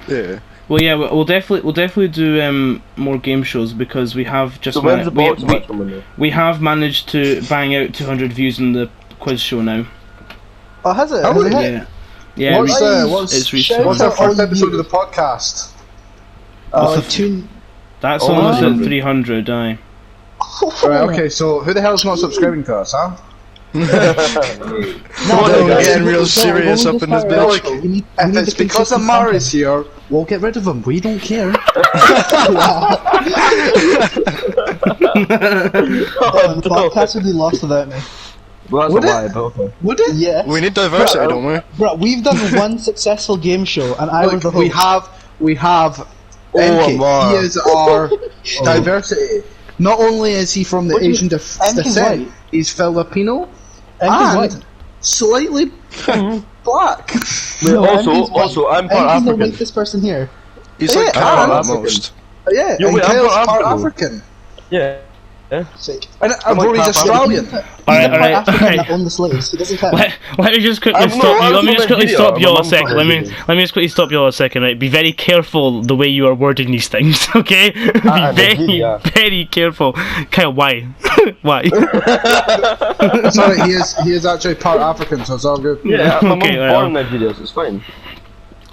S4: Yeah.
S3: Well, yeah, we'll definitely do more game shows because we have just
S2: So when's the boxing match coming in?
S3: we have managed to bang out 200 views in the quiz show now.
S5: Oh, has it?
S1: Oh,
S5: Has it hit?
S3: Yeah, yeah.
S1: What's
S3: it's recent.
S1: what's our
S5: Shout out
S1: first
S5: all
S1: episode
S5: you.
S1: of the podcast?
S3: That's
S2: Oh,
S3: almost at
S2: 300.
S3: 300. Aye.
S1: Right, okay, so who the hell's not subscribing to us, huh?
S4: Dylan getting real serious up in this bitch.
S1: If it's because Amar is here, we'll get rid of him. We don't care.
S5: The podcast would be lost without me.
S2: Well, that's
S1: Would
S2: a
S1: it?
S2: lie, but okay.
S1: Would it?
S5: Yeah.
S4: We need diversity, don't we?
S5: Bro, we've done one successful game show, and I was the
S1: Look,
S5: host.
S1: we have
S2: Oh, Amar.
S1: he is our diversity. Not only is he from the Asian
S5: Enki's
S1: descent,
S5: white.
S1: he's Filipino
S5: Enki's
S1: and
S5: white.
S1: slightly black.
S5: No,
S2: also,
S5: Enki's white.
S2: also, I'm part
S5: Enki's the
S2: African.
S5: whitest person here.
S4: He's
S1: Yeah,
S4: like Karen
S1: I'm
S4: at most.
S1: Yeah,
S2: Yo,
S1: and
S2: wait, I'm
S1: Kyle's
S2: part
S1: part
S2: African.
S1: African.
S2: Yeah.
S5: Sick.
S1: And
S2: I'm
S1: Rory's
S2: like
S1: Australian.
S5: He's
S3: Alright,
S5: part African
S3: alright.
S5: that owned the slaves. He doesn't count.
S3: Let me just quickly
S2: I'm
S3: stop
S2: not-
S3: you. Let
S2: I'm
S3: me
S2: from
S3: just quickly
S2: Nigeria.
S3: stop you all a
S2: I'm
S3: second.
S2: from
S3: Let me
S2: Nigeria.
S3: just quickly stop you all a second. Right, be very careful the way you are wording these things. Okay, be very
S2: Nigeria.
S3: very careful. Kyle, why? Why?
S1: Sorry, he is actually part African, so it's all good.
S2: Yeah, my
S3: Okay,
S2: mom's
S3: well.
S2: born in Nigeria, so it's fine.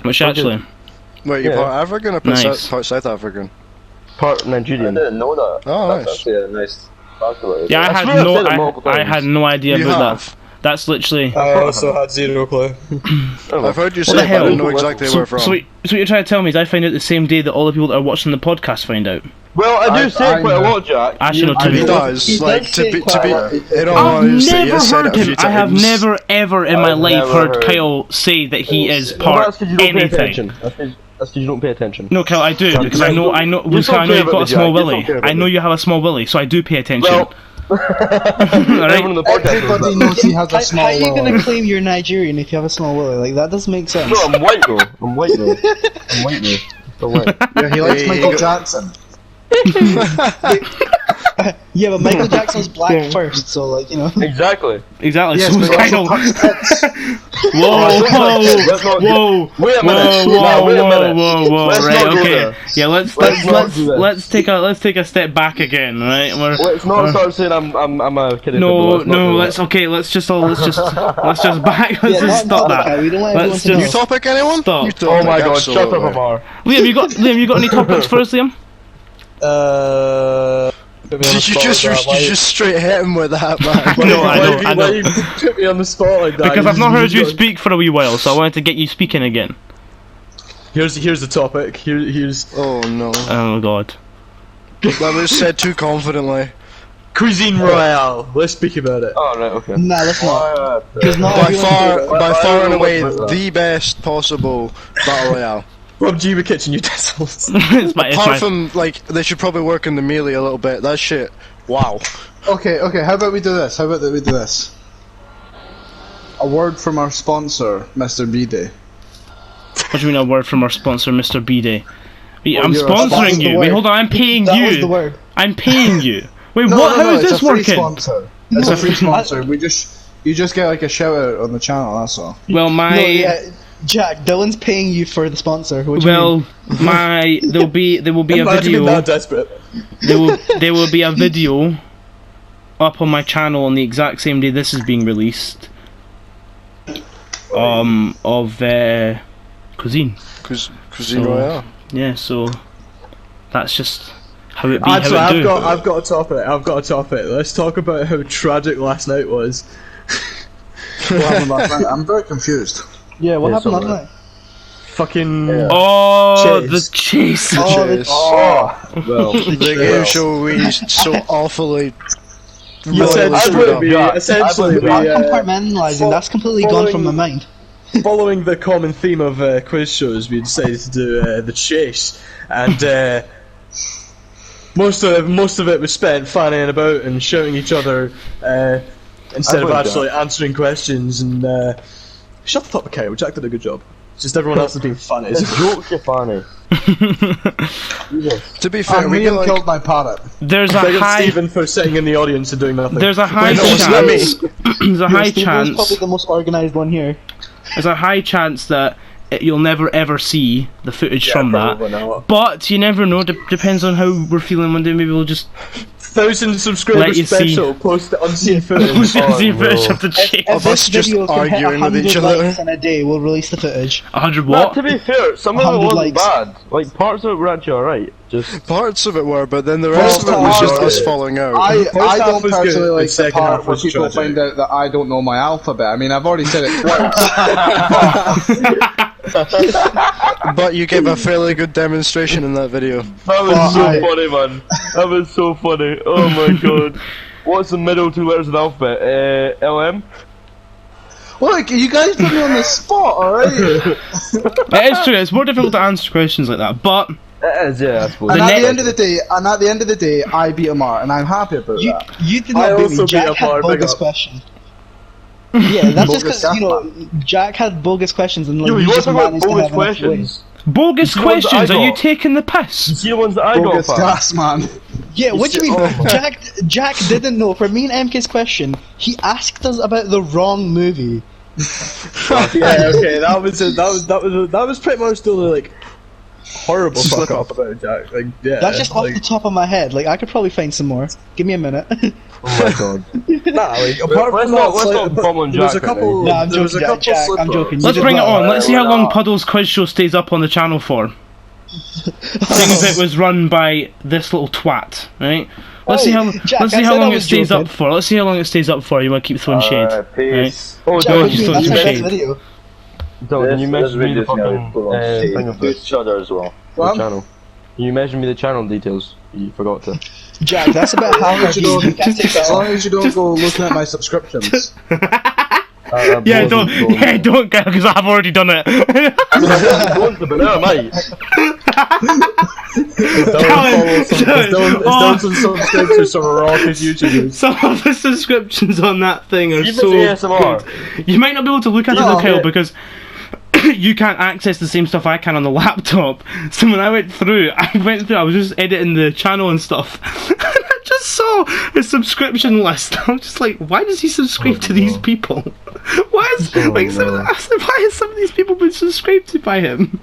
S3: Which actually,
S4: Wait, you're
S2: Yeah.
S4: part African or part,
S3: Nice.
S4: part South African?
S2: Part
S7: I
S2: Nigerian.
S7: didn't know that.
S4: Oh,
S7: That's
S4: nice.
S7: actually a nice fact about it.
S3: yeah,
S2: I swear I've said it multiple
S3: I
S2: times.
S3: had no idea
S4: You
S3: about
S4: have.
S3: that. That's literally.
S6: I also had zero clue.
S4: I've heard you
S3: What
S4: say
S3: the
S4: it, but I
S3: hell?
S4: don't know exactly where from.
S3: So what you're trying to tell me is I find out the same day that all the people that are watching the podcast find out.
S2: Well, I do say
S1: I
S2: quite a
S1: know.
S2: lot, Jack.
S3: Actually, no,
S1: I
S3: to
S4: He
S3: be
S4: does.
S5: He
S4: Like,
S5: does
S4: to
S5: say
S4: be,
S5: quite a lot.
S4: in all
S3: I've
S4: honesty, he
S3: never
S4: has said
S3: heard
S4: it a few
S3: him. I have
S4: times.
S3: never ever in my
S2: I've
S3: life
S2: never
S3: heard
S2: heard.
S3: Kyle say that he is
S2: Well,
S3: part
S2: that's because you don't pay
S3: anything.
S2: attention. That's because you don't pay attention.
S3: No, Kyle, I do because I know
S2: You
S3: because
S2: don't
S3: I know
S2: care
S3: you've
S2: about
S3: got a
S2: me,
S3: small
S2: Jack. You
S3: willy.
S2: don't care about
S3: I know
S2: me.
S3: you have a small willy, so I do pay attention.
S2: Well, everyone in the podcast knows
S1: Everybody
S2: that.
S1: knows he has a
S5: How
S1: small
S5: are you
S1: willy.
S5: gonna claim you're Nigerian if you have a small willy? Like, that doesn't make sense.
S2: No, I'm white though. I'm white though. I'm white though. Still white.
S1: Yeah, he likes
S4: Hey,
S1: Michael
S4: you-
S1: Jackson.
S5: Yeah, but Michael Jackson's black first, so, like, you know.
S2: Exactly.
S3: Exactly.
S1: Yes,
S3: so
S1: but he
S3: Kyle.
S1: also touched tits.
S3: Whoa,
S2: Let's not
S3: whoa, whoa,
S2: Wait a minute.
S3: whoa,
S2: Wait a
S3: whoa,
S2: minute.
S3: whoa.
S2: Let's
S3: Right,
S2: not go
S3: okay.
S2: there.
S3: Yeah, let's
S2: not do this.
S3: let's take a step back again, right?
S2: Let's not start saying I'm a kid.
S3: No, let's just back. Let's
S5: Yeah,
S3: just
S5: not
S3: stop
S5: topic,
S3: that.
S5: We don't want
S3: Let's
S5: everyone to
S3: just-
S4: New topic, anyone?
S3: Stop.
S4: New topic,
S2: Oh my god, shut up,
S4: absolutely.
S2: Amar.
S3: Liam, you got any topics for us, Liam?
S4: You just straight hit him with that, man.
S3: No, I know.
S6: Why you put me on the spot like that?
S3: Because I've not heard you
S6: got-
S3: speak for a wee while, so I wanted to get you speaking again.
S6: Here's the topic. Here's
S4: Oh no.
S3: Oh god.
S4: That was said too confidently.
S6: Cuisine Royale. Let's speak about it.
S2: Oh right, okay.
S5: Nah, that's not. Because not
S4: By
S5: everyone
S4: far,
S5: can do it.
S4: by
S2: I
S4: far
S2: don't
S4: and
S2: know
S4: away,
S2: what's about that.
S4: the best possible battle royale.
S6: PUBG with kitchen utensils.
S3: it's my
S4: Apart from, like, they should probably work in the melee a little bit. That shit. Wow.
S1: Okay, how about we do this? A word from our sponsor, Mr. B-Day.
S3: What do you mean a word from our sponsor, Mr. B-Day? Wait, I'm
S1: you're a-
S5: that was
S3: sponsoring
S5: the
S3: you.
S5: word.
S3: Wait, hold on, I'm paying
S5: That
S3: you.
S5: was the word.
S3: I'm paying you. Wait,
S1: No,
S3: what?
S1: no,
S3: How
S1: no,
S3: is
S1: it's
S3: this
S1: a free
S3: working?
S1: sponsor. It's a free sponsor. You just get like a shout out on the channel. That's all.
S3: Well, my
S5: No, yeah, Jack, Dylan's paying you for the sponsor. What do you mean?
S3: well, my there will be a
S6: Imagine being
S3: video.
S6: that desperate.
S3: There will be a video up on my channel on the exact same day this is being released. Of cuisine.
S4: Cuisine
S3: So-
S4: royale.
S3: Yeah, so that's just how it be.
S6: Actually,
S3: how it do.
S6: I've got a topic. Let's talk about how tragic last night was.
S1: What happened last night? I'm very confused.
S5: Yeah, what
S2: Yeah,
S5: happened last
S2: somewhere.
S5: night?
S6: Fucking.
S3: Oh,
S6: Chase.
S3: the chase.
S6: Well,
S4: The game show we so awfully.
S6: essentially,
S5: Compartmentalising, that's completely gone from my mind.
S6: following the common theme of quiz shows, we decided to do the chase, and most of it was spent fanning about and shouting each other instead of actually answering questions. And shut the fuck up, Kyle. Jack did a good job. Just everyone else has been funny.
S2: Jokes are funny.
S4: To be fair, we
S1: Liam
S4: get
S1: killed my parrot.
S3: There's a
S6: Big up
S3: high.
S6: Stephen for sitting in the audience and doing nothing.
S3: There's a high
S4: no, it's not me.
S3: chance. There's a high
S5: Steve was
S3: chance.
S5: probably the most organised one here.
S3: There's a high chance that you'll never ever see the footage from that.
S6: probably not.
S3: But you never know. Depends on how we're feeling one day. Maybe we'll just
S6: 1,000
S3: Let
S6: subscribers
S3: you see.
S6: special. Post the unseen footage.
S3: see footage of the chase.
S4: Of us just
S5: video can hit
S4: arguing with
S5: 100
S4: each other.
S5: likes in a day, we'll release the footage.
S3: 100
S2: But
S3: what?
S2: to be fair, some of it
S5: 100
S2: wasn't
S5: likes.
S2: bad. Like, parts of it were actually alright. Just.
S4: Parts of it were, but then the rest of it was just us falling out.
S1: I
S6: half
S1: don't
S6: was
S1: personally
S6: good,
S1: like
S6: the
S1: the
S6: second
S1: part
S6: half
S1: where
S6: was
S1: people
S6: tragic.
S1: find out that I don't know my alphabet. I mean, I've already said it twice.
S4: But you gave a fairly good demonstration in that video.
S2: That was so funny, man. That was so funny. Oh my god. What's the middle two letters of the alphabet? LM?
S1: Look, you guys put me on the spot, alright?
S3: It is true. It's more difficult to answer questions like that. But
S2: It is, yeah, I suppose.
S1: And
S3: The
S1: at
S3: next-
S1: the end of the day, I beat Amar, and I'm happy about that.
S5: You did
S6: I
S5: not beat
S6: also
S5: me.
S6: beat
S5: Jack
S6: up
S5: had
S6: Mark, big
S5: bogus
S6: up.
S5: questions. Yeah, that's just
S1: Bogus
S5: because, you know, Jack had bogus questions and like,
S2: Yo,
S5: you
S2: you want
S5: just
S2: to talk about
S5: managed to
S2: bogus
S5: have enough wins.
S2: questions?
S3: bogus
S2: the ones that I
S3: questions. Are you
S2: got.
S3: taking the piss?
S2: See the ones that I
S1: Bogus
S2: got, fam?
S1: gas, man.
S5: Yeah, what do you mean? Jack didn't know. For me and MK's question, he asked us about the wrong movie.
S6: Yeah, okay, that was pretty much the like horrible fuck up about Jack. Like, yeah,
S5: That's just off
S6: like,
S5: the top of my head. Like, I could probably find some more. Give me a minute.
S2: Oh my god.
S6: nah, like apart
S2: Let's
S6: from
S2: not-
S6: that,
S2: let's
S6: like,
S2: not bomb on
S6: there was a
S2: Jack right
S6: couple.
S5: No, I'm
S6: there was a
S5: joking,
S6: couple
S5: Jack. I'm
S6: slip-ups.
S5: joking.
S3: Let's
S5: You
S3: bring it
S5: did
S3: on.
S5: well.
S3: Let's see how long Puddles Quiz Show stays up on the channel for. Seeing as it was run by this little twat, right? Let's see how
S5: Jack,
S3: let's
S5: I
S3: see how
S5: said I
S3: long it
S5: was
S3: stays
S5: joking.
S3: up for. Let's see how long it stays up for. You want to keep throwing shade.
S7: Peace.
S2: Oh,
S5: Jack,
S2: don't
S5: what do
S3: just
S5: you mean?
S3: don't
S5: That's my
S3: shade.
S5: best video.
S2: Can you
S7: This
S2: message me the
S7: video's gonna
S2: fucking
S7: be full on
S2: thing of this?
S7: Shudder as well.
S2: The
S1: What?
S2: channel. Can you message me the channel details? You forgot to.
S5: Jack, that's about how much you can't take that
S1: As long
S5: off.
S1: as you don't go looking at my subscriptions.
S3: Yeah, don't because I've already done it.
S2: Don't, but never mind.
S3: Oh.
S6: Don't subscribe to some raucous YouTubers.
S3: Some of the subscriptions on that thing are
S2: Even
S3: so
S2: the ASMR.
S3: good. You might not be able to look at it,
S1: No,
S3: though, Kyle,
S1: yeah.
S3: because you can't access the same stuff I can on the laptop. So when I went through, I was just editing the channel and stuff. And I just saw a subscription list. I was just like, why does he subscribe to these people? Why is why has some of these people been subscribed to by him?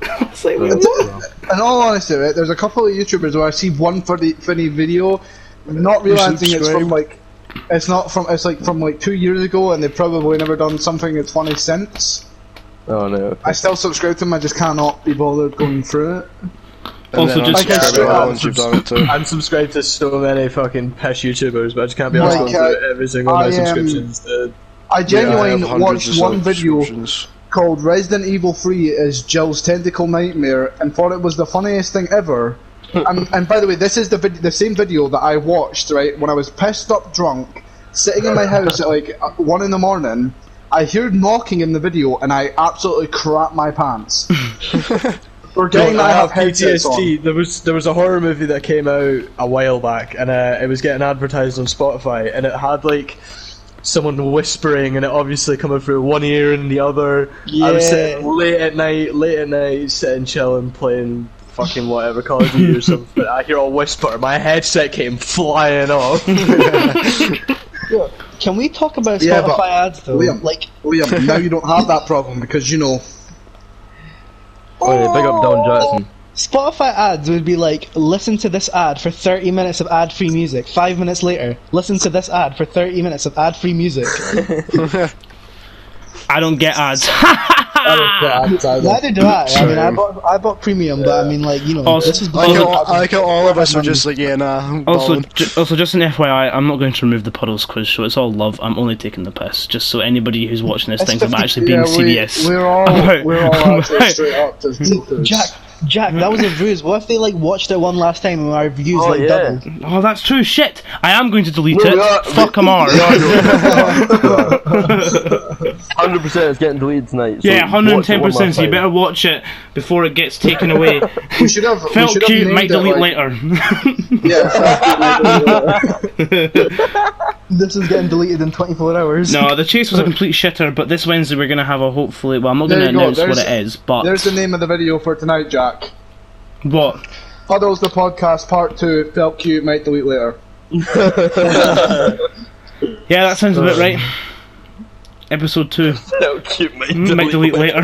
S3: I was like, wait, what?
S1: In all honesty, right, there's a couple of YouTubers where I see one funny video, not realizing it's from like, it's like from like 2 years ago, and they've probably never done something that's funny since.
S2: Oh no.
S1: I still subscribe to them. I just cannot be bothered going through it.
S3: Also, just
S6: I'm subscribed to so many fucking piss YouTubers, but I just can't be
S1: Like,
S6: asked going through every single one of my subscriptions.
S1: I genuinely watched one video called Resident Evil 3 is Jill's Tentacle Nightmare and thought it was the funniest thing ever. And by the way, this is the same video that I watched, right, when I was pissed up drunk, sitting in my house at like 1 in the morning. I heard knocking in the video and I absolutely crap my pants. Forgetting that I have headsets on.
S6: PTSD. There was a horror movie that came out a while back, and it was getting advertised on Spotify, and it had like someone whispering, and it obviously coming through one ear and the other. I was sitting late at night, sitting chilling, playing fucking whatever Call of Duty or something. I hear a whisper, my headset came flying off.
S5: Can we talk about
S1: Yeah, but
S5: Spotify ads though?
S1: Liam, now you don't have that problem because you know.
S2: Oh yeah, big up Don Jackson.
S5: Spotify ads would be like, listen to this ad for 30 minutes of ad-free music. 5 minutes later, listen to this ad for 30 minutes of ad-free music.
S3: I don't get ads.
S5: Neither do I. I mean, I bought premium, but I mean, like, you know,
S3: Also-
S5: this is
S4: I like how all of us were just like, yeah, nah. I'm
S3: Also,
S4: balling.
S3: also, just an FYI, I'm not going to remove the Puddles quiz show. It's all love. I'm only taking the piss, just so anybody who's watching this thinks I'm actually being serious.
S1: We're all actually straight up to
S5: Jack, that was a ruse. What if they like watched it one last time and our views doubled?
S3: Oh, that's true. Shit, I am going to delete it. Fuck 'em all.
S2: 100% it's getting deleted tonight. So
S3: Yeah, 110%. So you better watch it before it gets taken away.
S1: We should have.
S3: Felt cute, might delete later.
S5: This is getting deleted in 24 hours.
S3: No, the chase was a complete shitter, but this Wednesday we're going to have a hopefully. Well, I'm not going to
S1: There you go,
S3: announce what
S1: there's-
S3: it is, but
S1: There's the name of the video for tonight, Jack.
S3: what?
S1: Puddles the Podcast Part 2. Felt cute, might delete later.
S3: Yeah, that sounds about right. Episode 2.
S2: Felt cute, mate.
S3: Might delete later.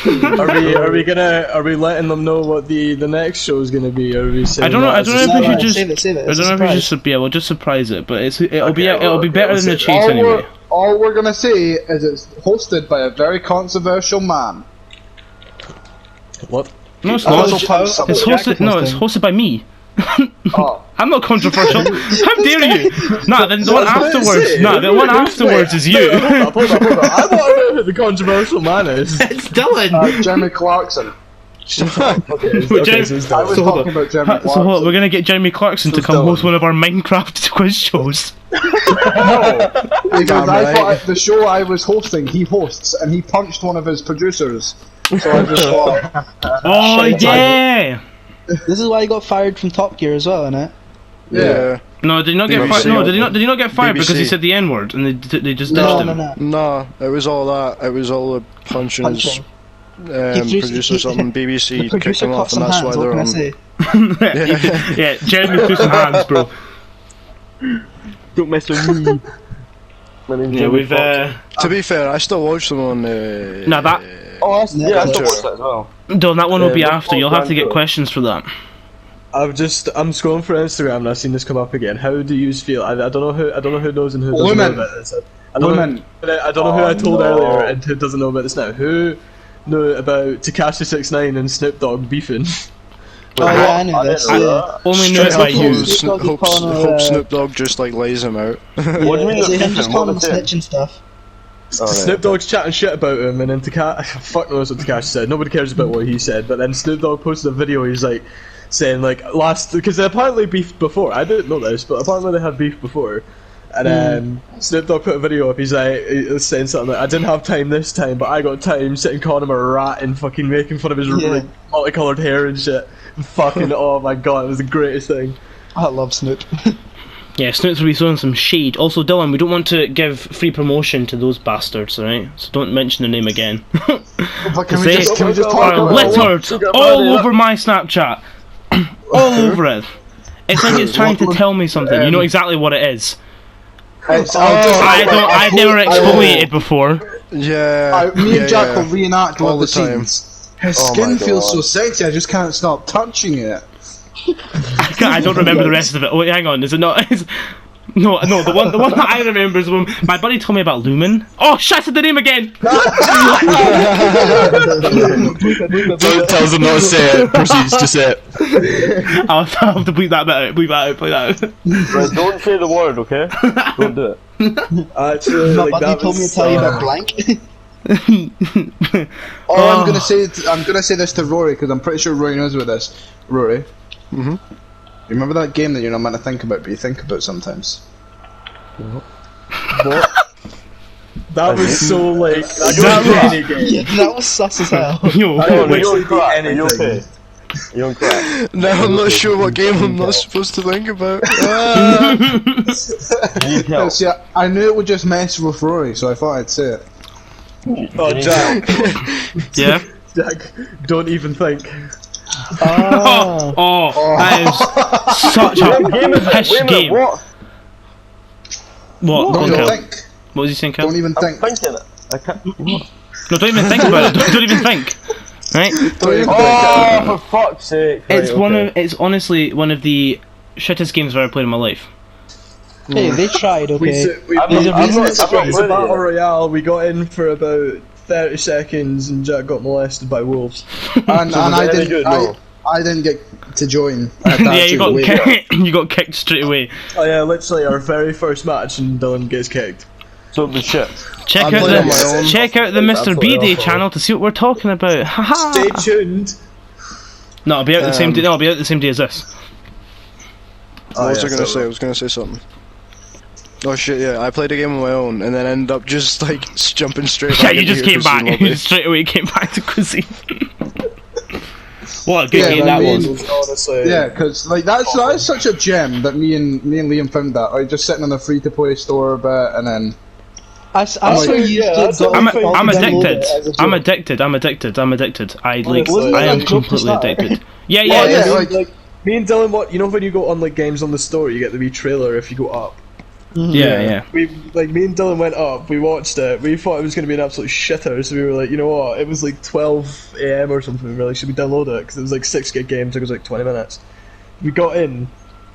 S6: Are we letting them know what the next show is gonna be? Or are we saying
S3: I don't know. I don't know if we should just.
S5: Save it.
S3: I don't know if we just. Yeah, we'll just surprise it, but it'll be better than the chase
S1: All
S3: anyway.
S1: all we're gonna say is it's hosted by a very controversial man.
S6: What?
S3: No, it's
S1: I
S3: not.
S1: also punched somebody.
S3: It's hosted. No, it's hosted by me.
S1: Oh.
S3: I'm not controversial. How dare you? Nah, then the one afterwards. Nah, the one afterwards is you.
S6: Hold up. I want to know who the controversial man is.
S3: It's Dylan.
S1: Jeremy Clarkson.
S6: Okay,
S3: Hold
S1: I was
S3: on.
S1: talking about Jeremy Clarkson.
S3: So hold on, we're gonna get Jeremy Clarkson to come host one of our Minecraft quiz shows.
S1: Because I thought the show I was hosting, he hosts, and he punched one of his producers. So I just thought,
S3: Oh yeah.
S5: This is why he got fired from Top Gear as well, innit?
S1: yeah.
S3: No, did he not get
S4: BBC.
S3: fired? No, did he not get fired because he
S4: BBC.
S3: said the N word and they just ditched him?
S5: No.
S4: Nah, it was all that. It was all the punching.
S5: Punching.
S4: Producer something. BBC
S5: The
S4: kicked
S5: producer
S4: him
S5: caught
S4: off,
S5: some
S4: and that's
S5: hands,
S4: why
S5: what
S4: they're
S5: can I
S4: on.
S5: say?
S3: Yeah, Jeremy threw some hands, bro.
S2: Don't mess with me. My name's
S3: Yeah,
S2: Jeremy
S3: we've
S2: Clarkson.
S4: To be fair, I still watch them on.
S3: Nah, that
S2: Oh, I still
S4: Twitter.
S2: watch that as well.
S3: Dylan, that one will be
S2: Yeah,
S3: after. You'll have to get
S2: Brando.
S3: questions for that.
S6: I'm scrolling through Instagram and I've seen this come up again. How do you feel? I don't know who knows and who doesn't
S1: Women.
S6: know about this. I don't
S1: Women.
S6: know, I don't know who I told earlier and who doesn't know about this now. Who knew about Tekashi 69 and Snoop Dogg beefing?
S5: Oh yeah, I knew this. Yeah.
S3: Only knew it by you.
S4: Hope Snoop Dogg just like lays him out.
S2: What do you mean?
S5: So him just
S2: What
S5: calling him
S2: was it?
S5: snitch and stuff.
S6: Snoop Dogg's chatting shit about him, and then fuck knows what Tekashi said. Nobody cares about what he said. But then Snoop Dogg posted a video. He's like saying like because they apparently beefed before. I didn't know this, but apparently they had beef before. And Snoop Dogg put a video up. He's like saying something like, "I didn't have time this time, but I got time." Sitting calling him a rat and fucking making fun of his like, multicolored hair and shit. Fucking oh my god, it was the greatest thing.
S5: I love Snoop.
S3: Yeah, Snoop's really throwing some shade. Also, Dylan, we don't want to give free promotion to those bastards, alright? So don't mention the name again.
S1: But can we
S3: They
S1: just talk
S3: are
S1: about
S3: littered all over my Snapchat. All over it. It's like it's trying to tell me something. You know exactly what it is. I've never exfoliated before.
S4: Yeah.
S1: Me and Jack will
S4: yeah.
S1: reenact
S4: All
S1: one of the
S4: the time.
S1: scenes. His
S2: Oh
S1: skin
S2: my
S1: feels
S2: God.
S1: so sexy, I just can't stop touching it.
S3: I don't remember the rest of it. Oh, wait, hang on. Is it not? No, the one that I remember is the one my buddy told me about Lumen. Oh shit, I said the name again!
S6: Tells him not to say it, proceeds to say it.
S3: I'll have to bleep that bit out, bleep that out.
S2: Right, don't say the word, okay? Don't do it.
S6: Actually,
S5: My
S6: like,
S5: buddy
S6: that
S5: told me
S6: was,
S5: to tell you about blank.
S1: I'm gonna say this to Rory because I'm pretty sure Rory knows about this. Rory, you remember that game that you're not meant to think about, but you think about sometimes?
S6: That was so like
S5: That was sus as hell.
S3: Yo,
S2: Are
S6: wait,
S2: you on crack? Are
S6: anything.
S2: you okay? You on crack?
S4: Now I'm not sure what game I'm not supposed to think about.
S2: You need help.
S1: See, I knew it would just mess with Rory, so I thought I'd say it.
S6: Oh, Jack,
S3: yeah.
S6: Jack, don't even think.
S3: Oh, that is such a
S2: Game is
S3: pish
S2: wait a minute,
S3: game.
S2: what?
S3: What? Go on,
S1: Don't
S3: Kel.
S1: think.
S3: What was he saying, Kel?
S1: Don't even
S2: I'm
S1: think.
S2: thinking it. I can't.
S3: No, don't even think about it. Don't even think. Right?
S1: Don't even
S2: Oh, for fuck's sake!
S3: It's
S2: Right,
S3: It's honestly one of the shittest games I've ever played in my life.
S5: Hey, they tried, okay?
S6: We
S5: There's a reason it's
S6: it's a
S2: played it
S6: battle
S2: yet.
S6: royale. We got in for about 30 seconds and Jack got molested by wolves.
S1: And I
S2: very good, no.
S1: I didn't get to join. I had to
S3: Yeah, you
S1: actually
S3: got
S1: wait.
S3: kicked. You got kicked straight away.
S6: Oh yeah, literally our very first match and Dylan gets kicked.
S2: So it was shit.
S3: Check
S1: I'm
S3: out
S1: playing on my own.
S3: the Mr. B Day
S6: awful.
S3: channel to see what we're talking about. Haha.
S6: Stay tuned.
S3: No, I'll be out the same day. No, I'll be out the same day as this.
S4: What was I gonna say? I was gonna say something. Oh shit, yeah, I played a game on my own and then ended up just like jumping straight
S3: Yeah,
S4: back
S3: you
S4: into
S3: just
S4: your
S3: came back.
S4: cuisine lobby.
S3: Straight away came back to cuisine. What a good
S1: Yeah,
S3: game
S1: but
S3: that
S1: I mean-
S3: was.
S6: Honestly.
S1: Yeah, because like that's such a gem that me and Liam found that. Like just sitting on the free to play store a bit and then.
S5: I swear you
S6: that's
S5: got
S3: I'm
S5: all
S3: I'm
S5: to download
S3: addicted.
S5: it as a
S3: I'm
S5: joke.
S3: addicted. I'm addicted. I'm addicted. I like.
S6: Honestly,
S3: I am
S6: like,
S5: joke to
S3: completely
S5: start.
S3: addicted. Yeah,
S1: Oh,
S3: yeah.
S1: yeah,
S6: like me and Dylan, what you know when you go on like games on the store, you get the wee trailer if you go up.
S3: Yeah.
S6: We like me and Dylan went up. We watched it. We thought it was going to be an absolute shitter, so we were like, you know what? It was like 12 a.m. or something. We were like, should we download it? Because it was like 6 gig game. Took us like 20 minutes. We got in.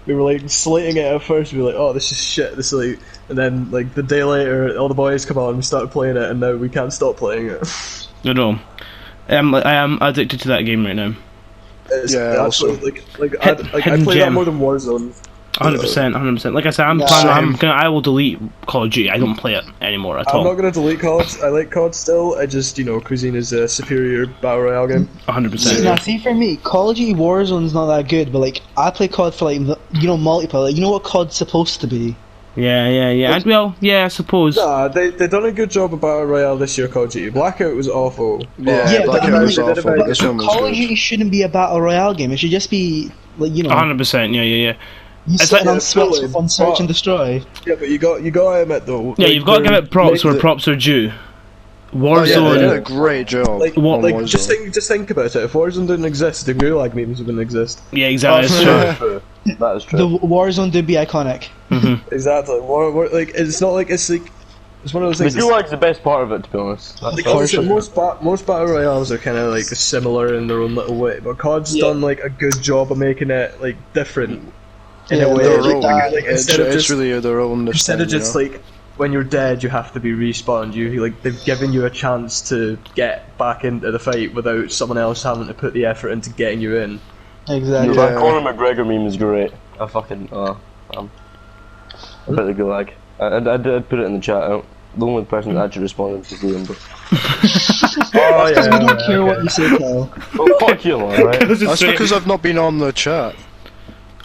S6: We were like slating it at first. We were like, oh, this is shit. This is like, and then like the day later, all the boys come on and we started playing it, and now we can't stop playing it.
S3: I know. I am addicted to that game right now.
S6: It's
S4: Yeah, also.
S6: absolutely, like I
S3: Hidden
S6: play
S3: gem.
S6: that more than Warzone.
S3: 100%. Like I said,
S5: Yeah,
S3: I will delete Call of Duty. I don't play it anymore at
S6: I'm
S3: all.
S6: not gonna delete COD. I like COD still. I just, Cuisine is a superior battle royale game.
S3: 100%.
S5: Now, see, for me, Call of Duty Warzone's not that good, but like I play COD for like multiplayer. Like, you know what COD's supposed to be?
S3: Yeah. And well, yeah, I suppose.
S6: Nah, they done a good job of battle royale this year. Call of Duty Blackout was awful.
S4: Yeah,
S5: but I
S4: Blackout
S5: mean,
S4: was
S6: like,
S4: awful. This one was
S5: Call of
S4: good.
S5: Duty shouldn't be a battle royale game. It should just be like
S3: 100%. Yeah.
S5: you
S3: It's
S5: sitting
S3: like-
S5: on sweats
S6: Yeah,
S5: for fun, search and destroy.
S6: Yeah, but you got to admit though.
S3: Yeah,
S6: like,
S3: you've got to give
S6: they're
S3: it props where
S6: making
S3: props are due.
S4: Oh, yeah, they
S3: Warzone.
S4: did a great job.
S6: Like,
S4: on
S6: just
S4: Warzone.
S6: think about it. If Warzone didn't exist, the Gulag memes wouldn't exist.
S3: Yeah, exactly. That's true.
S2: That is true.
S5: The Warzone did be iconic.
S6: Exactly. Like it's not like it's like it's one of those
S2: The
S6: things.
S2: Gulag's the best part of it, to be honest. That's
S6: Like, obviously, most battle royales are kind of like similar in their own little way, but COD's done like a good job of making it like different in
S5: Yeah,
S6: a way.
S4: Their
S5: like
S4: own.
S5: that,
S6: like,
S4: It's
S6: instead of
S4: it's
S6: just
S4: really their own. This
S6: instead of
S4: thing,
S6: just like when you're dead, you have to be respawned. They've given you a chance to get back into the fight without someone else having to put the effort into getting you in.
S5: Exactly.
S2: That Conor McGregor meme is great. I fucking I put the Gulag. I did put it in the chat. The only person that actually responded was Liam. But
S6: Oh
S5: We don't care what you say, Kyle.
S2: oh, fuck you, man, right?
S4: That's because I've not been on the chat.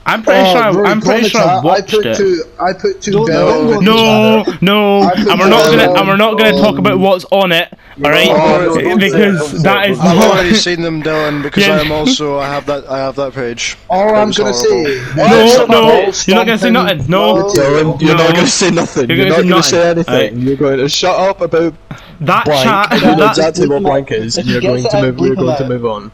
S3: I'm pretty sure. I'm pretty sure I watched it.
S1: I put two
S5: Don't-
S1: bells.
S3: No,
S1: I put
S3: and we're not
S1: two
S3: gonna talk about what's on it. All right,
S4: no,
S3: because that is
S4: I've
S3: not.
S4: already seen them, Dylan, because
S3: Yeah.
S4: I have that page.
S1: All
S4: That
S1: I'm
S4: was
S1: gonna
S4: horrible.
S1: say.
S3: No, you're not gonna say nothing. No,
S6: Dylan, you're
S3: No.
S6: not going to say nothing.
S3: You're
S6: You're,
S3: gonna
S6: not
S3: say
S6: going to
S3: nothing.
S6: say anything. You're going to shut up about
S3: that
S6: blank.
S3: chat.
S6: and you know
S3: That,
S6: exactly what blank is, and
S5: If
S6: you're
S5: he
S6: going
S5: gets
S6: to
S5: it
S6: move.
S5: out,
S6: We're
S5: bleep
S6: going
S5: him
S6: to
S5: out.
S6: move on.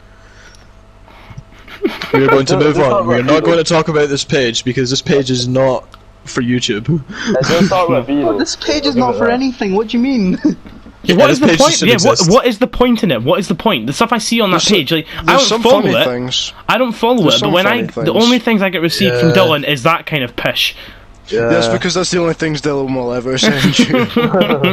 S6: We're going to move on. We're not going to talk about this page because this page is not for YouTube.
S2: It does start with a V,
S5: Oh,
S2: though.
S5: this page is not for anything. What do you mean?
S3: yeah, what is
S6: this
S3: the
S6: page
S3: point?
S6: should
S3: Yeah,
S6: exist.
S3: what is the point in it? What is the point? The stuff I see on that page, like I
S4: There's
S3: don't
S4: some
S3: follow
S4: funny
S3: it.
S4: things.
S3: I don't follow
S4: There's
S3: it, but
S4: some
S3: when
S4: funny
S3: the
S4: things.
S3: only things I get received from
S6: Yeah.
S3: Dylan is that kind of pish.
S4: That's because that's the only things Dylan will ever send you.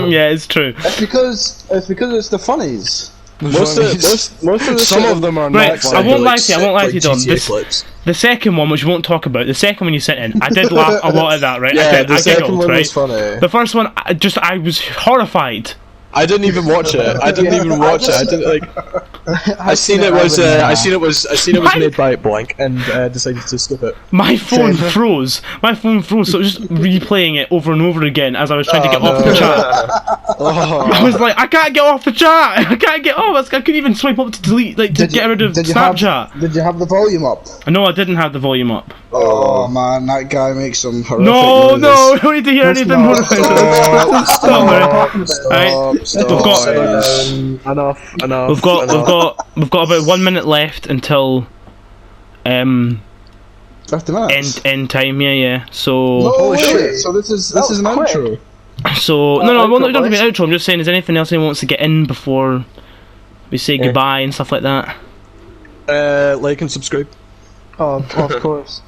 S3: Yeah, it's true.
S1: It's because it's the funnies.
S6: Most of the
S4: Some of them are
S3: Right,
S4: not
S3: I
S4: funny.
S3: won't lie to you. I won't lie to you, Don.
S6: GTA
S3: This,
S6: clips.
S3: the second one, which we won't talk about, the second one you sent in, I did laugh a lot at that, right?
S6: Yeah,
S3: I did.
S6: the
S3: I
S6: second
S3: giggled,
S6: one
S3: right?
S6: was funny.
S3: The first one, I was horrified.
S6: I didn't even watch it. I didn't even watch it. I didn't like. I seen it was made by blank and decided to skip it.
S3: My phone froze. My phone froze, so it was just replaying it over and over again as I was trying to get off the chat. I was like, I can't get off the chat. I can't get off. I couldn't even swipe up to delete, like to get rid of Snapchat.
S1: Did you have the volume up?
S3: No, I didn't have the volume up.
S1: Oh man, that guy makes some horrific
S3: No,
S1: noises.
S3: no, don't need to hear anything more. Stop, man. Right.
S6: Enough.
S3: We've got about 1 minute left until
S1: 50 minutes.
S3: end time. Yeah. So
S1: Holy shit! So this is an outro.
S3: no, we don't have to be an outro. I'm just saying, is there anything else anyone wants to get in before we say goodbye and stuff like that?
S6: Like and subscribe.
S5: Oh, of course.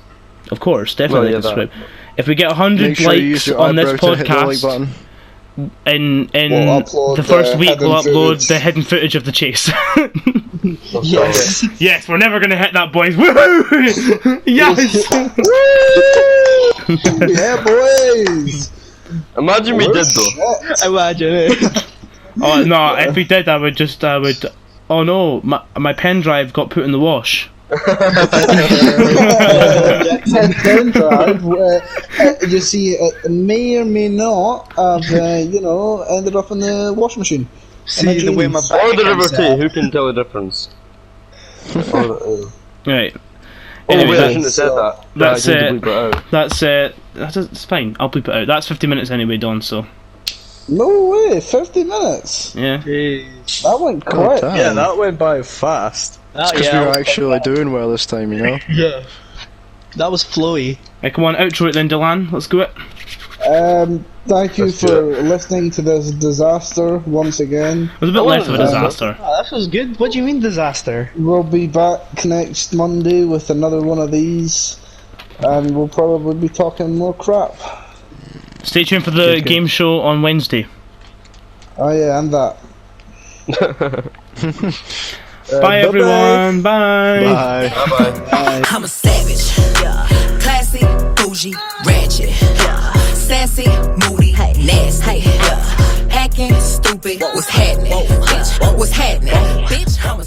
S3: Of course, definitely
S2: Well, yeah,
S3: subscribe. If we get 100
S4: Make sure you use
S3: likes
S4: your
S3: on this
S4: eyebrow to hit the like
S3: podcast,
S4: button.
S3: in
S1: We'll upload
S3: the first
S1: the
S3: week
S1: hidden
S3: we'll upload
S1: footage.
S3: the hidden footage of the chase.
S5: Yes.
S3: Yes, we're never gonna hit that, boys. Woohoo! Yes.
S1: Yeah, boys.
S2: Imagine we did though.
S5: Imagine it.
S3: Oh no! If we did, I would. Oh no! My pen drive got put in the wash.
S1: Pen drive. You see, it may or may not have, ended up in the washing machine.
S5: See the way my
S2: Or the
S5: back
S2: River
S5: is
S2: Tay, who can tell the difference?
S3: Right.
S2: Oh
S3: Anyway,
S2: wait, I shouldn't have said that.
S3: that's
S2: I need to
S3: it.
S2: bleep it out.
S3: That's fine. I'll bleep it out. That's 50 minutes anyway, Don. So
S1: No way, 50 minutes.
S3: yeah.
S1: That went quick.
S4: damn.
S6: Yeah, that went by fast.
S4: Because we were actually doing well this time, you know?
S5: Yeah. That was flowy.
S3: Right, come on, outro it then, Delan. Let's go it.
S1: Thank you
S2: Let's do
S1: for listening to this disaster once again.
S3: It was a bit less of a disaster.
S5: Oh, that was good. What do you mean disaster?
S1: We'll be back next Monday with another one of these, and we'll probably be talking more crap.
S3: Stay tuned for the game show on Wednesday.
S1: Oh yeah, and that.
S3: Bye everyone. Bye.
S4: Bye.
S2: Bye.
S8: I'm a savage, classy, bougie, ratchet, sassy, moody, nasty, acting stupid. What's happening, bitch? What's happening, bitch? I'm a